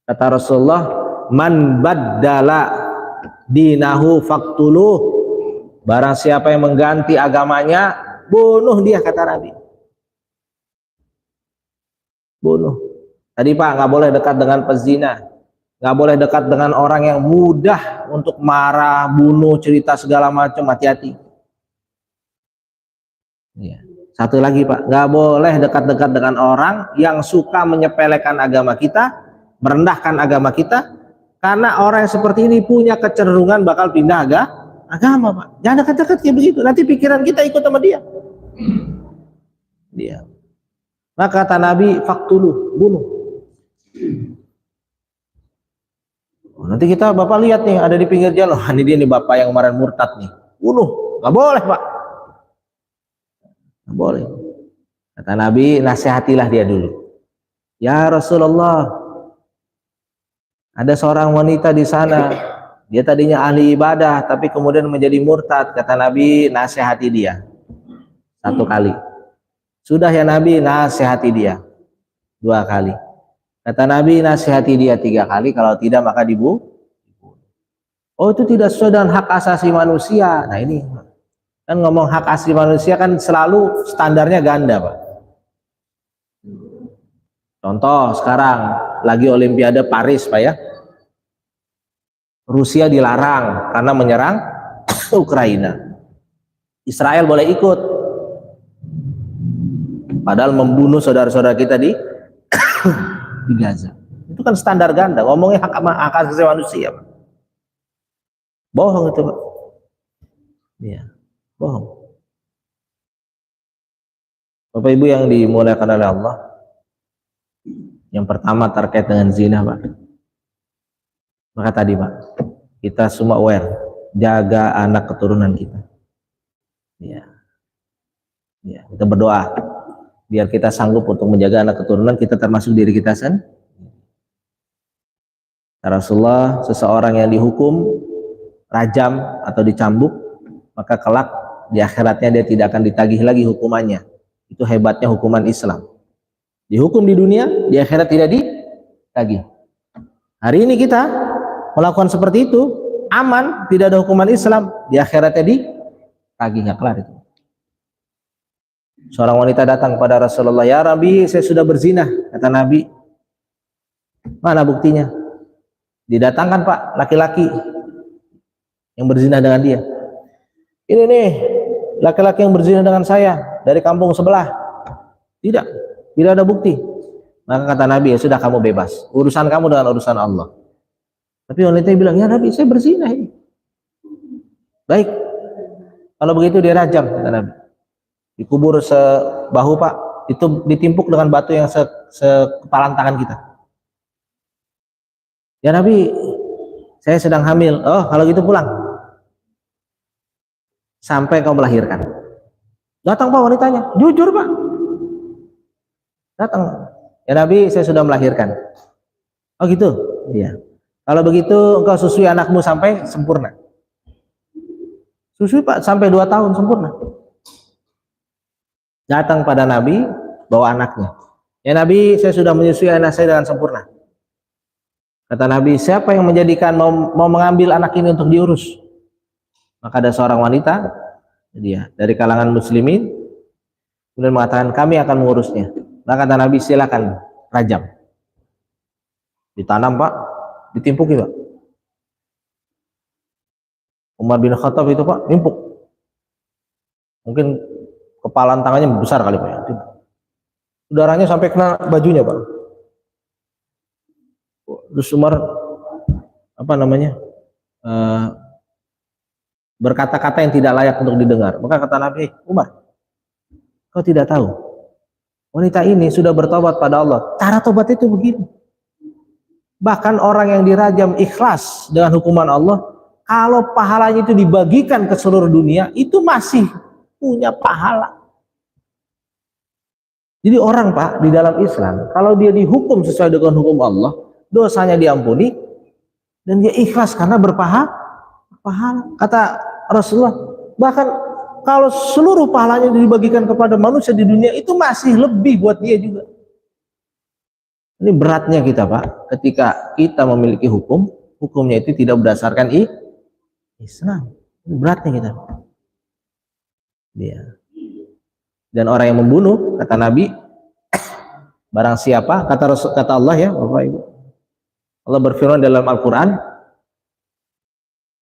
Kata Rasulullah, man baddala dinahu faqtuluh. Barang siapa yang mengganti agamanya, bunuh dia, kata Nabi. Bunuh. Tadi Pak, nggak boleh dekat dengan pezina, nggak boleh dekat dengan orang yang mudah untuk marah, bunuh, cerita segala macam. Hati-hati. Ya. Satu lagi Pak, nggak boleh dekat-dekat dengan orang yang suka menyepelekan agama kita, merendahkan agama kita, karena orang yang seperti ini punya kecenderungan bakal pindah agama Pak. Jangan dekat-dekat kayak begitu, nanti pikiran kita ikut sama dia. Maka kata Nabi, faktuluh, bunuh. Nanti kita Bapak lihat nih, ada di pinggir jalan, ini dia nih Bapak yang kemarin murtad nih, bunuh. Nggak boleh Pak. Boleh. Kata Nabi, nasihatilah dia dulu. Ya Rasulullah, ada seorang wanita di sana, dia tadinya ahli ibadah tapi kemudian menjadi murtad. Kata Nabi, nasihati dia 1 kali. Sudah ya Nabi, nasihati dia 2 kali. Kata Nabi, nasihati dia 3 kali, kalau tidak maka dibunuh. Oh itu tidak sesuai dengan hak asasi manusia. Nah ini kan ngomong hak asasi manusia kan selalu standarnya ganda Pak. Contoh sekarang lagi Olimpiade Paris Pak ya, Rusia dilarang karena menyerang Ukraina. Israel boleh ikut, padahal membunuh saudara-saudara kita di Gaza. Itu kan standar ganda, ngomongnya hak asasi manusia Pak. Bohong itu Pak. Iya. Bohong. Bapak Ibu yang dimuliakan oleh Allah, yang pertama terkait dengan zina Pak. Maka tadi Pak, kita semua aware, jaga anak keturunan kita. Ya. Kita berdoa biar kita sanggup untuk menjaga anak keturunan kita, termasuk diri kita sendiri. Rasulullah, seseorang yang dihukum rajam atau dicambuk, maka kelak di akhiratnya dia tidak akan ditagih lagi hukumannya. Itu hebatnya hukuman Islam. Dihukum di dunia, di akhirat tidak ditagih. Hari ini kita melakukan seperti itu, aman, tidak ada hukuman Islam, di akhiratnya ditagih, nggak kelar itu. Seorang wanita datang kepada Rasulullah, ya Rabbi, saya sudah berzina. Kata Nabi, mana buktinya? Didatangkan Pak, laki-laki yang berzina dengan dia. Ini nih, laki-laki yang berzina dengan saya dari kampung sebelah. Tidak ada bukti. Maka kata Nabi, ya sudah kamu bebas. Urusan kamu dengan urusan Allah. Tapi wanita bilang, ya Nabi, saya berzina ini. Baik, kalau begitu dia rajam, kata Nabi. Dikubur sebahu Pak, itu ditimpuk dengan batu yang sekepalan tangan kita. Ya Nabi, saya sedang hamil. Oh, kalau gitu pulang. Sampai kau melahirkan. Datang Pak wanitanya, jujur Pak. Datang. Ya Nabi, saya sudah melahirkan. Oh gitu? Iya. Kalau begitu engkau susui anakmu sampai sempurna. Susui Pak sampai 2 tahun sempurna. Datang pada Nabi bawa anaknya. Ya Nabi, saya sudah menyusui anak saya dengan sempurna. Kata Nabi, siapa yang menjadikan mau mengambil anak ini untuk diurus? Maka ada seorang wanita, dia dari kalangan muslimin, kemudian mengatakan kami akan mengurusnya. Maka kata Nabi, silakan rajam. Ditanam Pak, ditimpuki Pak. Umar bin Khattab itu Pak, nimpuk. Mungkin kepalan tangannya besar kali Pak ya. Udaranya sampai kena bajunya Pak. Terus Umar berkata-kata yang tidak layak untuk didengar. Maka kata Nabi, Umar, kau tidak tahu wanita ini sudah bertobat pada Allah. Cara tobat itu begini. Bahkan orang yang dirajam ikhlas dengan hukuman Allah, kalau pahalanya itu dibagikan ke seluruh dunia, itu masih punya pahala. Jadi orang Pak di dalam Islam, kalau dia dihukum sesuai dengan hukum Allah, dosanya diampuni dan dia ikhlas karena berpahala. Kata Rasulullah, bahkan kalau seluruh pahalanya dibagikan kepada manusia di dunia, itu masih lebih buat dia juga. Ini beratnya kita Pak, ketika kita memiliki hukum, hukumnya itu tidak berdasarkan Islam. Ini beratnya kita. Dia. Dan orang yang membunuh, kata Nabi, barang siapa, kata Allah ya, Bapak Ibu. Allah berfirman dalam Al-Quran,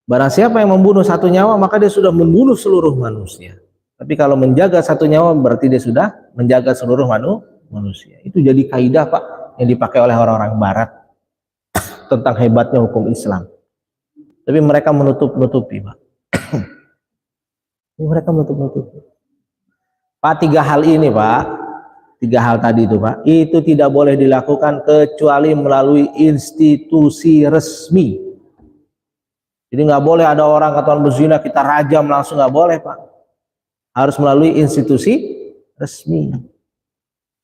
barang siapa yang membunuh 1 nyawa, maka dia sudah membunuh seluruh manusia. Tapi kalau menjaga 1 nyawa, berarti dia sudah menjaga seluruh manusia. Itu jadi kaidah Pak, yang dipakai oleh orang-orang Barat tentang hebatnya hukum Islam. Tapi mereka menutup-nutupi Pak. Mereka menutup-nutupi. Pak, 3 hal ini Pak, 3 hal tadi itu Pak, itu tidak boleh dilakukan kecuali melalui institusi resmi. Jadi nggak boleh ada orang ketahuan berzina kita rajam langsung, nggak boleh Pak. Harus melalui institusi resmi.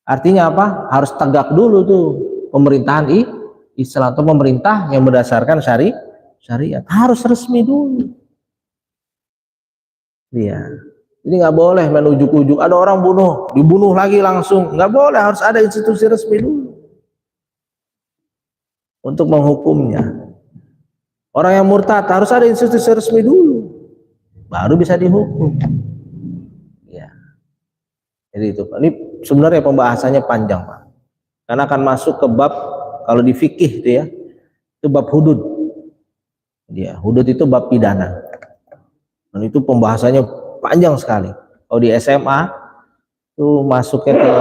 Artinya apa? Harus tegak dulu tuh pemerintahan Islam atau pemerintah yang berdasarkan syariat. Harus resmi dulu. Iya. Jadi nggak boleh main ujuk-ujuk. Ada orang dibunuh lagi langsung. Nggak boleh, harus ada institusi resmi dulu untuk menghukumnya. Orang yang murtad harus ada institusi resmi dulu, baru bisa dihukum. Ya. Jadi itu Pak. Ini sebenarnya pembahasannya panjang Pak. Karena akan masuk ke bab, kalau di fikih itu ya, itu bab hudud. Ya, hudud itu bab pidana. Dan itu pembahasannya panjang sekali. Kalau di SMA itu masuknya ke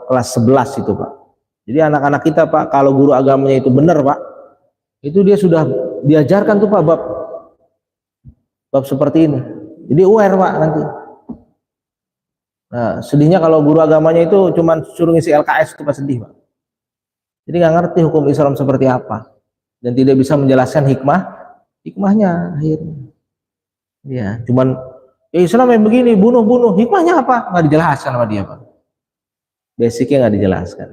kelas 11 itu Pak. Jadi anak-anak kita Pak, kalau guru agamanya itu benar Pak, itu dia sudah diajarkan tuh Pak bab seperti ini. Jadi aware Pak nanti. Nah, sedihnya kalau guru agamanya itu cuma suruh ngisi LKS itu Pak, sedih Pak. Jadi nggak ngerti hukum Islam seperti apa dan tidak bisa menjelaskan hikmahnya akhirnya. Ya, cuman ya Islam yang begini, bunuh, hikmahnya apa? Nggak dijelaskan sama dia Pak. Basicnya nggak dijelaskan.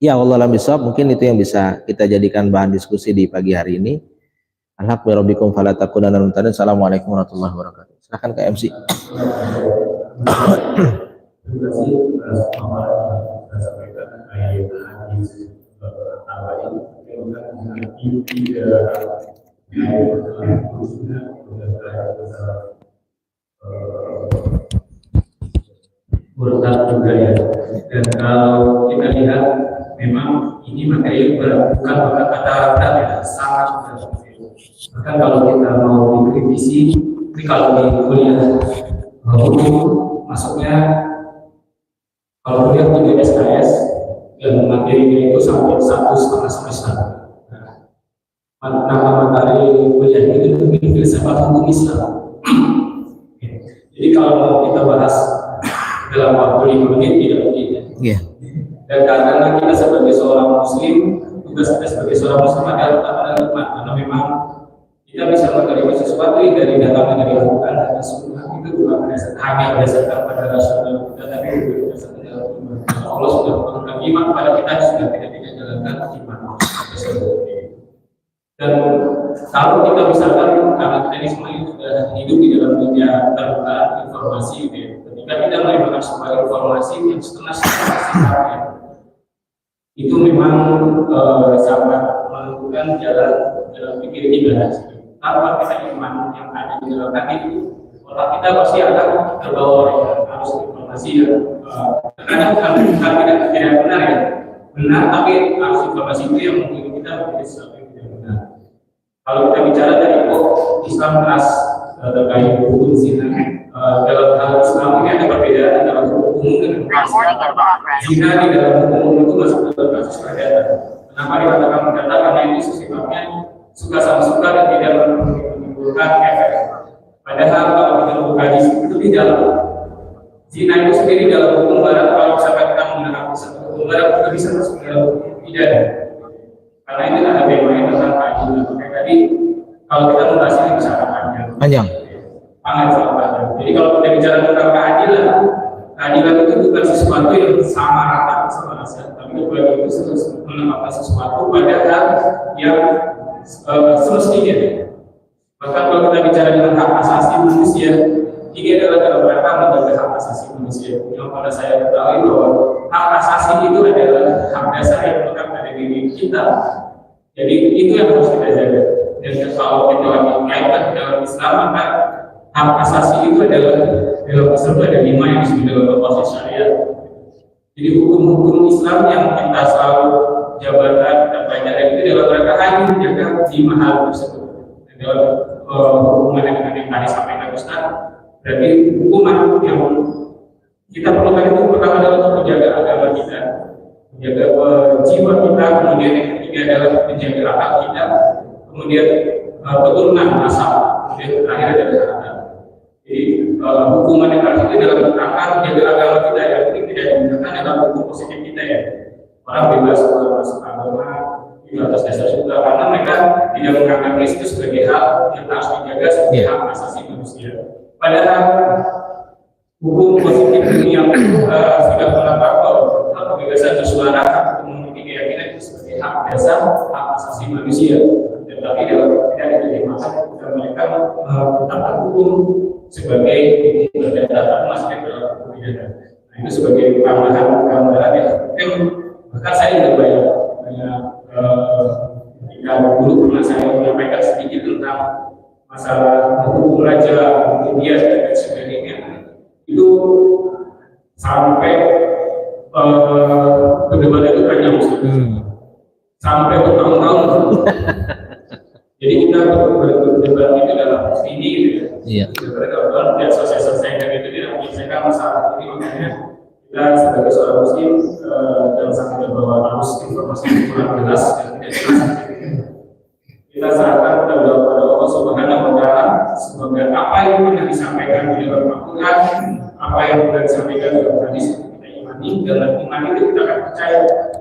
Ya Allah alam bisawab, mungkin itu yang bisa kita jadikan bahan diskusi di pagi hari ini. Alhamdulillah fala takunanna minal mumtarin. Assalamualaikum warahmatullahi wabarakatuh. Silakan ke MC. Terima kasih atas pemaparan yang sampaikan ayat hadis pertama ini. Inti ayat pertama sudah murtad juga ya. Dan kalau kita lihat, memang ini materi bukan kata-kata ya, sangat berat. Bahkan kalau kita mau dikritisi, ini kalau di kuliah hukum masuknya, kalau kuliah di SKS dan materinya itu sampai 1,5 semester. Nama materi kuliah itu filsafat hukum Islam. Jadi kalau mau kita bahas dalam waktu 5 menit tidak mungkin. Iya. Dan karena kita sebagai seorang muslim, tugas kita sebagai seorang muslim adalah karena memang kita bisa menerima sesuatu dari dalam dari Al-Quran dan Sunnah itu bukan hanya berdasarkan pada rasional kita, tapi juga berdasarkan Allah sudah memberikan iman pada kita sudah tidak jalankan iman tersebut. Dan kalau kita misalkan karena kita ini semuanya sudah hidup di dalam dunia terbuka informasi, ketika kita menerima sebuah informasi yang setengah sifatnya itu memang sangat menentukan jalan pikir kita. Tanpa kita iman yang ada di dalam hati itu, otak kita pasti akan terbawa oleh arus informasi yang kadang tidak benar ya, benar tapi arus informasi itu yang mengikuti kita menjadi sesuatu yang tidak benar. Kalau kita bicara dari Islam keras terkait hukum zina, dalam hal Islam ini ada perbedaan antara hukum umum dan zina. Di dalam hukum umum itu masuk dalam kasus perdata. Kenapa dikatakan perdata? Karena itu sifatnya suka sama suka dan tidak menimbulkan efek. Padahal kalau kita buka di situ di dalam zina itu sendiri dalam hukum barat, kalau misalkan kita menggunakan hukum barat kita bisa masuk dalam hukum pidana. Karena ini ada tema tentang keadilan. Tadi kalau kita membahas ini bisa panjang. Jadi kalau kita bicara tentang keadilan itu bukan sesuatu yang sama rata sama rasa, tapi kemudian itu menempatkan sesuatu pada hal yang semestinya. Bahkan kalau kita bicara tentang hak asasi manusia, ini adalah dalam rangka menjaga hak asasi manusia. Yang pada saya ketahui bahwa hak asasi itu adalah hak dasar yang melekat pada diri kita. Jadi itu yang harus kita jaga. Dan kalau kita lagi kaitkan dalam Islam, maka hak asasi itu adalah dalam Islam ada 5 yang disebut dalam proses syariat. Jadi hukum-hukum Islam yang kita selalu jabatan kita pelajari itu dalam rangka hanya menjaga 5 hal tersebut. Dan dalam hukuman yang tadi sampaikan Ustaz, berarti hukuman yang kita perlukan itu pertama adalah untuk menjaga agama kita, menjaga jiwa kita, kemudian yang ketiga adalah menjaga akal kita, kemudian keturunan nasab, kemudian terakhir adalah anak. Jadi hukuman yang harus itu dalam rangka menjaga agama kita, yang penting tidak digunakan dalam hukum positif kita ya. Orang bebas masuk agama di atas dasar suka, karena mereka tidak menganggap itu sebagai hal yang harus dijaga sebagai hak asasi manusia. Padahal hukum positif ini yang sudah menetapkan bahwa kebebasan bersuara, memiliki keyakinan itu sebagai hak dasar, hak asasi manusia. Tetapi tidak diterjemahkan dan mereka menetapkan hukum sebagai hukum berdasarkan masuk dalam hukum pidana. Nah, itu sebagai tambahan gambaran yang bahkan saya juga banyak ketika dulu pernah saya menyampaikan sedikit tentang masalah hukum raja, media dan sebagainya. Itu sampai perdebatan itu panjang sampai bertahun-tahun. Jadi kita berdebat itu dalam ini gitu ya. Iya. Kalau tidak selesai-selesaikan itu tidak menyelesaikan masalah ini, makanya kita sebagai seorang muslim dalam sampai bahwa harus informasi yang kurang jelas dan tidak jelas. Kita serahkan kepada Allah Subhanahu wa Ta'ala, semoga apa yang pernah disampaikan di dalam Al-Quran, apa yang pernah disampaikan dalam hadis kita imani, dalam iman itu kita akan percaya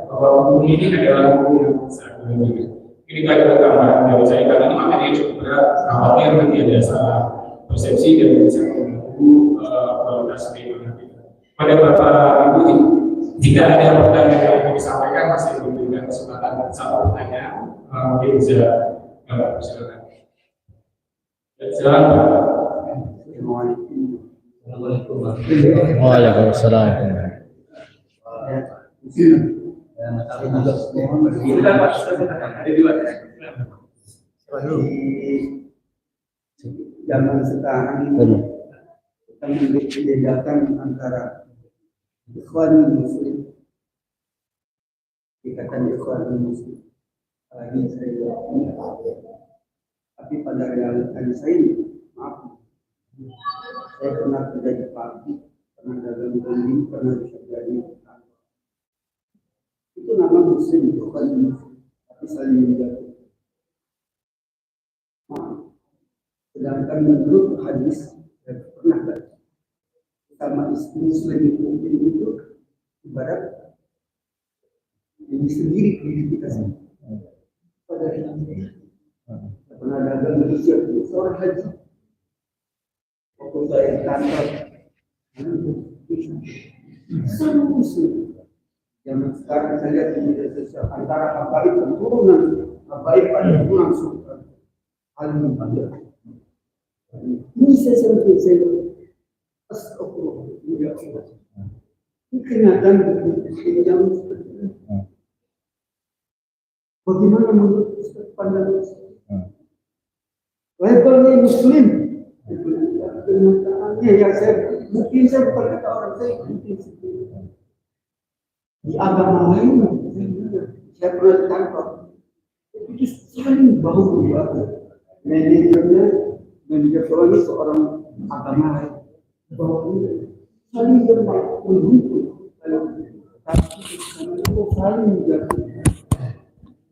bahwa hukum ini adalah hukum yang sangat berbeda. Ini adalah tambahan dari saya, karena ini makanya cukup berat, khawatir nanti ada salah persepsi dan bisa mengganggu kualitas kehidupan kita. Pada Bapak Ibu, jika ada pertanyaan yang ingin disampaikan, masih diberikan kesempatan satu pertanyaan, mungkin bisa silakan. Silakan Pak. Waalaikumsalam. Zaman sekarang ini kita membedakan antara ikhwan muslim, ikatan ikhwan muslim, lagi saya tapi pada realitanya saya ini, maaf, saya pernah kerja di pabrik, pernah dagang beli, pernah bisa jadi itu nama muslim, bukan tapi saling menjaga. Nah, sedangkan menurut hadis saya pernah baca, sama istri muslim itu ibarat ini sendiri diri kita sendiri. Pada ini pernah ada Indonesia seorang haji. Waktu saya di kantor, semua muslim. Yang sekarang saya lihat di media sosial antara habaib dan turunan habaib pada turunan sultan alim pada ini saya sampai saya astagfirullah ya Allah ini kenyataan yang seperti ini. Bagaimana menurut Ustaz pandangan levelnya muslim kenyataannya ya saya mungkin saya bukan kata orang saya mungkin di agama lain saya pernah di kantor itu saling bahu membahu manajer soalnya seorang agama lain bahwa saling berbahu menghubung saling menjaga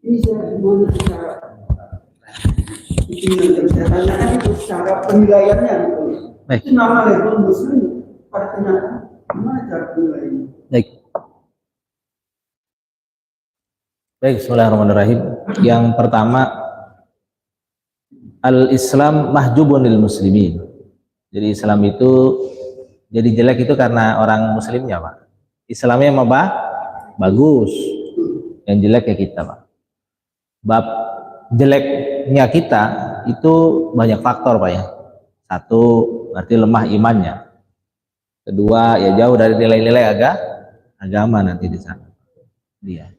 ini saya gimana secara itu saya tanyakan itu secara penilaiannya itu nama level muslim artinya gimana cara penilaiannya. Baik, bismillahirrahmanirrahim. Yang pertama, al-Islam mahjubun lil muslimin. Jadi Islam itu jadi jelek itu karena orang muslimnya, Pak. Islamnya apa? Bagus. Yang jelek ya kita, Pak. Bab jeleknya kita itu banyak faktor, Pak ya. Satu, berarti lemah imannya. Kedua, ya jauh dari nilai-nilai agama nanti di sana. Dia.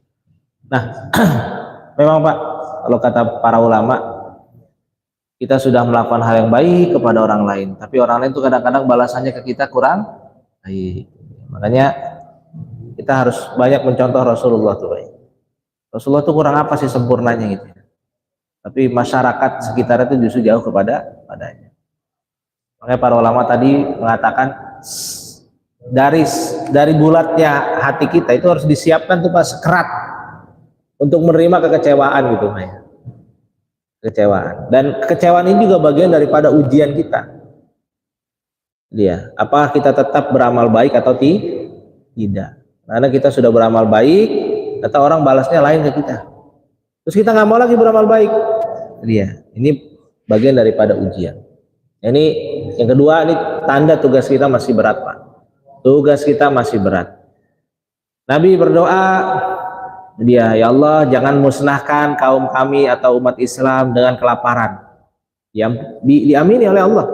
Nah, memang Pak, kalau kata para ulama, kita sudah melakukan hal yang baik kepada orang lain, tapi orang lain itu kadang-kadang balasannya ke kita kurang baik. Makanya kita harus banyak mencontoh Rasulullah tuh, Pak. Rasulullah itu kurang apa sih sempurnanya gitu. Tapi masyarakat sekitar itu justru jauh kepadanya. Makanya para ulama tadi mengatakan dari bulatnya hati kita itu harus disiapkan tuh Pak sekerat untuk menerima kekecewaan gitu, Pak. Kekecewaan. Dan kekecewaan ini juga bagian daripada ujian kita. Dia, apakah kita tetap beramal baik atau tidak? Karena kita sudah beramal baik, kata orang balasnya lain ke kita. Terus kita nggak mau lagi beramal baik. Dia, ini bagian daripada ujian. Ini yang kedua, ini tanda tugas kita masih berat, Pak. Tugas kita masih berat. Nabi berdoa, dia, ya Allah, jangan musnahkan kaum kami atau umat Islam dengan kelaparan. Yang diamini oleh Allah.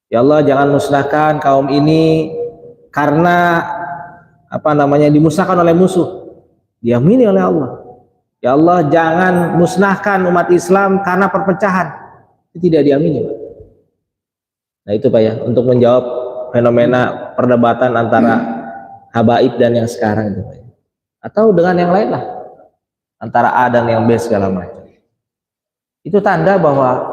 Ya Allah, jangan musnahkan kaum ini karena dimusnahkan oleh musuh. Diamini oleh Allah. Ya Allah, jangan musnahkan umat Islam karena perpecahan. Itu tidak diamini, Pak. Nah itu Pak ya, untuk menjawab fenomena perdebatan antara habaib dan yang sekarang itu, Pak. Atau dengan yang lain lah, antara A dan yang B segala macam. Itu tanda bahwa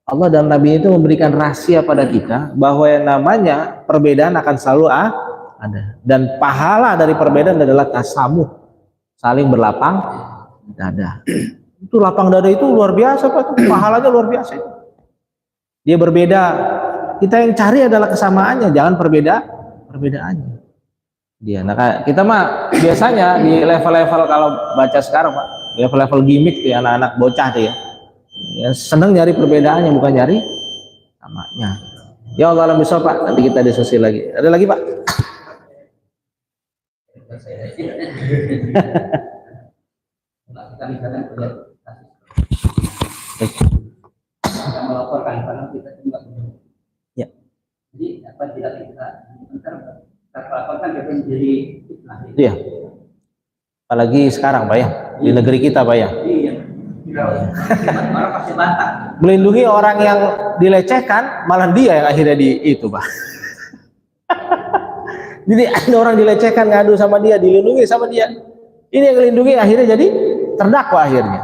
Allah dan Nabi itu memberikan rahasia pada kita bahwa yang namanya perbedaan akan selalu ada, dan pahala dari perbedaan adalah tasamuh, saling berlapang dada. Itu lapang dada itu luar biasa, Pak. Pahalanya luar biasa itu. Dia berbeda, kita yang cari adalah kesamaannya, jangan perbedaannya. Dia, nah kita mah biasanya di level-level kalau baca sekarang, Pak, level-level gimmick ya, anak-anak bocah tuh ya, seneng nyari perbedaannya bukan nyari samanya. Ya Allah alam bisawab, Pak. Nanti kita diskusi lagi. Ada lagi, Pak? Kita melaporkan karena kita juga ya. Jadi apa tidak kita laporkan kita menjadi fitnah. Iya. Apalagi sekarang, Pak ya, di negeri kita, Pak ya. Iya. Orang pasti bantah. Melindungi orang yang dilecehkan, malah dia yang akhirnya itu, Pak. Jadi ada orang dilecehkan, ngadu sama dia, dilindungi sama dia. Ini yang melindungi akhirnya jadi terdakwa akhirnya.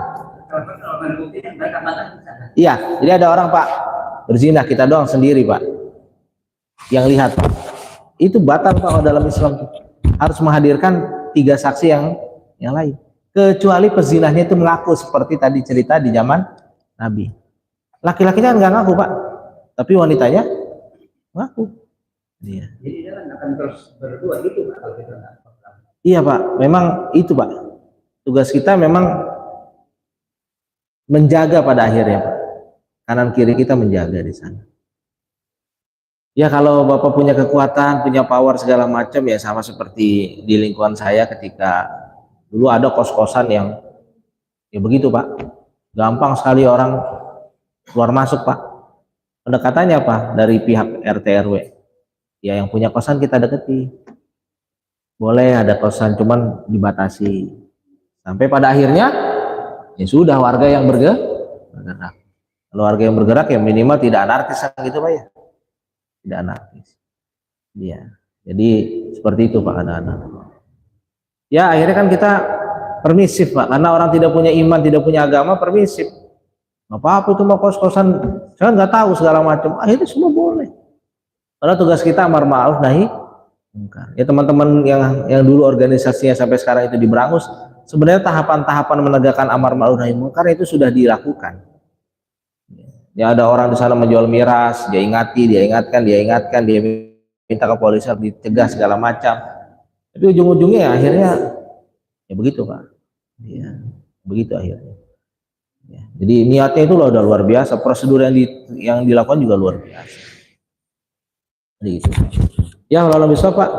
Iya, jadi ada orang, Pak, berzina, kita doang sendiri, Pak, yang lihat, Pak. Itu batal, Pak, dalam Islam. Harus menghadirkan 3 saksi yang lain. Kecuali pezinahnya itu mengaku seperti tadi cerita di zaman Nabi. Laki-lakinya nggak ngaku Pak, tapi wanitanya ngaku. Iya. Jadi dia kan akan terus berdua gitu Pak kalau kita nggak. Iya Pak, memang itu Pak. Tugas kita memang menjaga pada akhirnya Pak. Kanan kiri kita menjaga di sana. Ya kalau Bapak punya kekuatan, punya power segala macam ya sama seperti di lingkungan saya ketika dulu ada kos-kosan yang ya begitu Pak. Gampang sekali orang keluar masuk Pak. Pendekatannya apa? Dari pihak RT RW. Ya yang punya kosan kita deketi. Boleh ada kosan cuman dibatasi. Sampai pada akhirnya ya sudah warga yang bergerak. Kalau warga yang bergerak ya minimal tidak anarkis gitu Pak ya. Tidak anarkis. Iya. Jadi seperti itu Pak anak-anak. Ya akhirnya kan kita permisif Pak, karena orang tidak punya iman, tidak punya agama, permisif. Apa-apa itu mau kos-kosan, saya nggak tahu segala macam. Akhirnya semua boleh. Karena tugas kita amar ma'ruf nahi mungkar. Ya teman-teman yang dulu organisasinya sampai sekarang itu di Brangus, sebenarnya tahapan-tahapan menegakkan amar ma'ruf nahi mungkar itu sudah dilakukan. Ya ada orang di sana menjual miras, dia ingatkan, dia minta ke polisi dicegah segala macam. Tapi ujung-ujungnya ya, akhirnya ya begitu Pak. Ya, begitu akhirnya. Ya, jadi niatnya itu udah luar biasa, prosedur yang dilakukan juga luar biasa. Jadi itu. Ya kalau bisa Pak,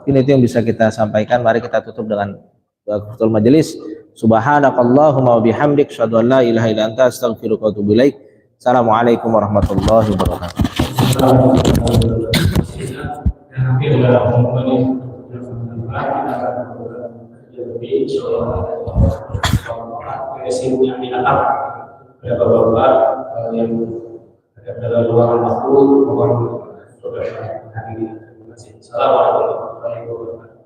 ini itu yang bisa kita sampaikan. Mari kita tutup dengan ketul majelis. Subhanakallahumma wa bihamdik, asyhadu an la ilaha illa anta, astaghfiruka wa atubu ilaik. Assalamualaikum warahmatullahi wabarakatuh. Bapak-bapak yang ada dalam ruangan waktu, mohon saudara hadiri. Assalamualaikum warahmatullahi wabarakatuh.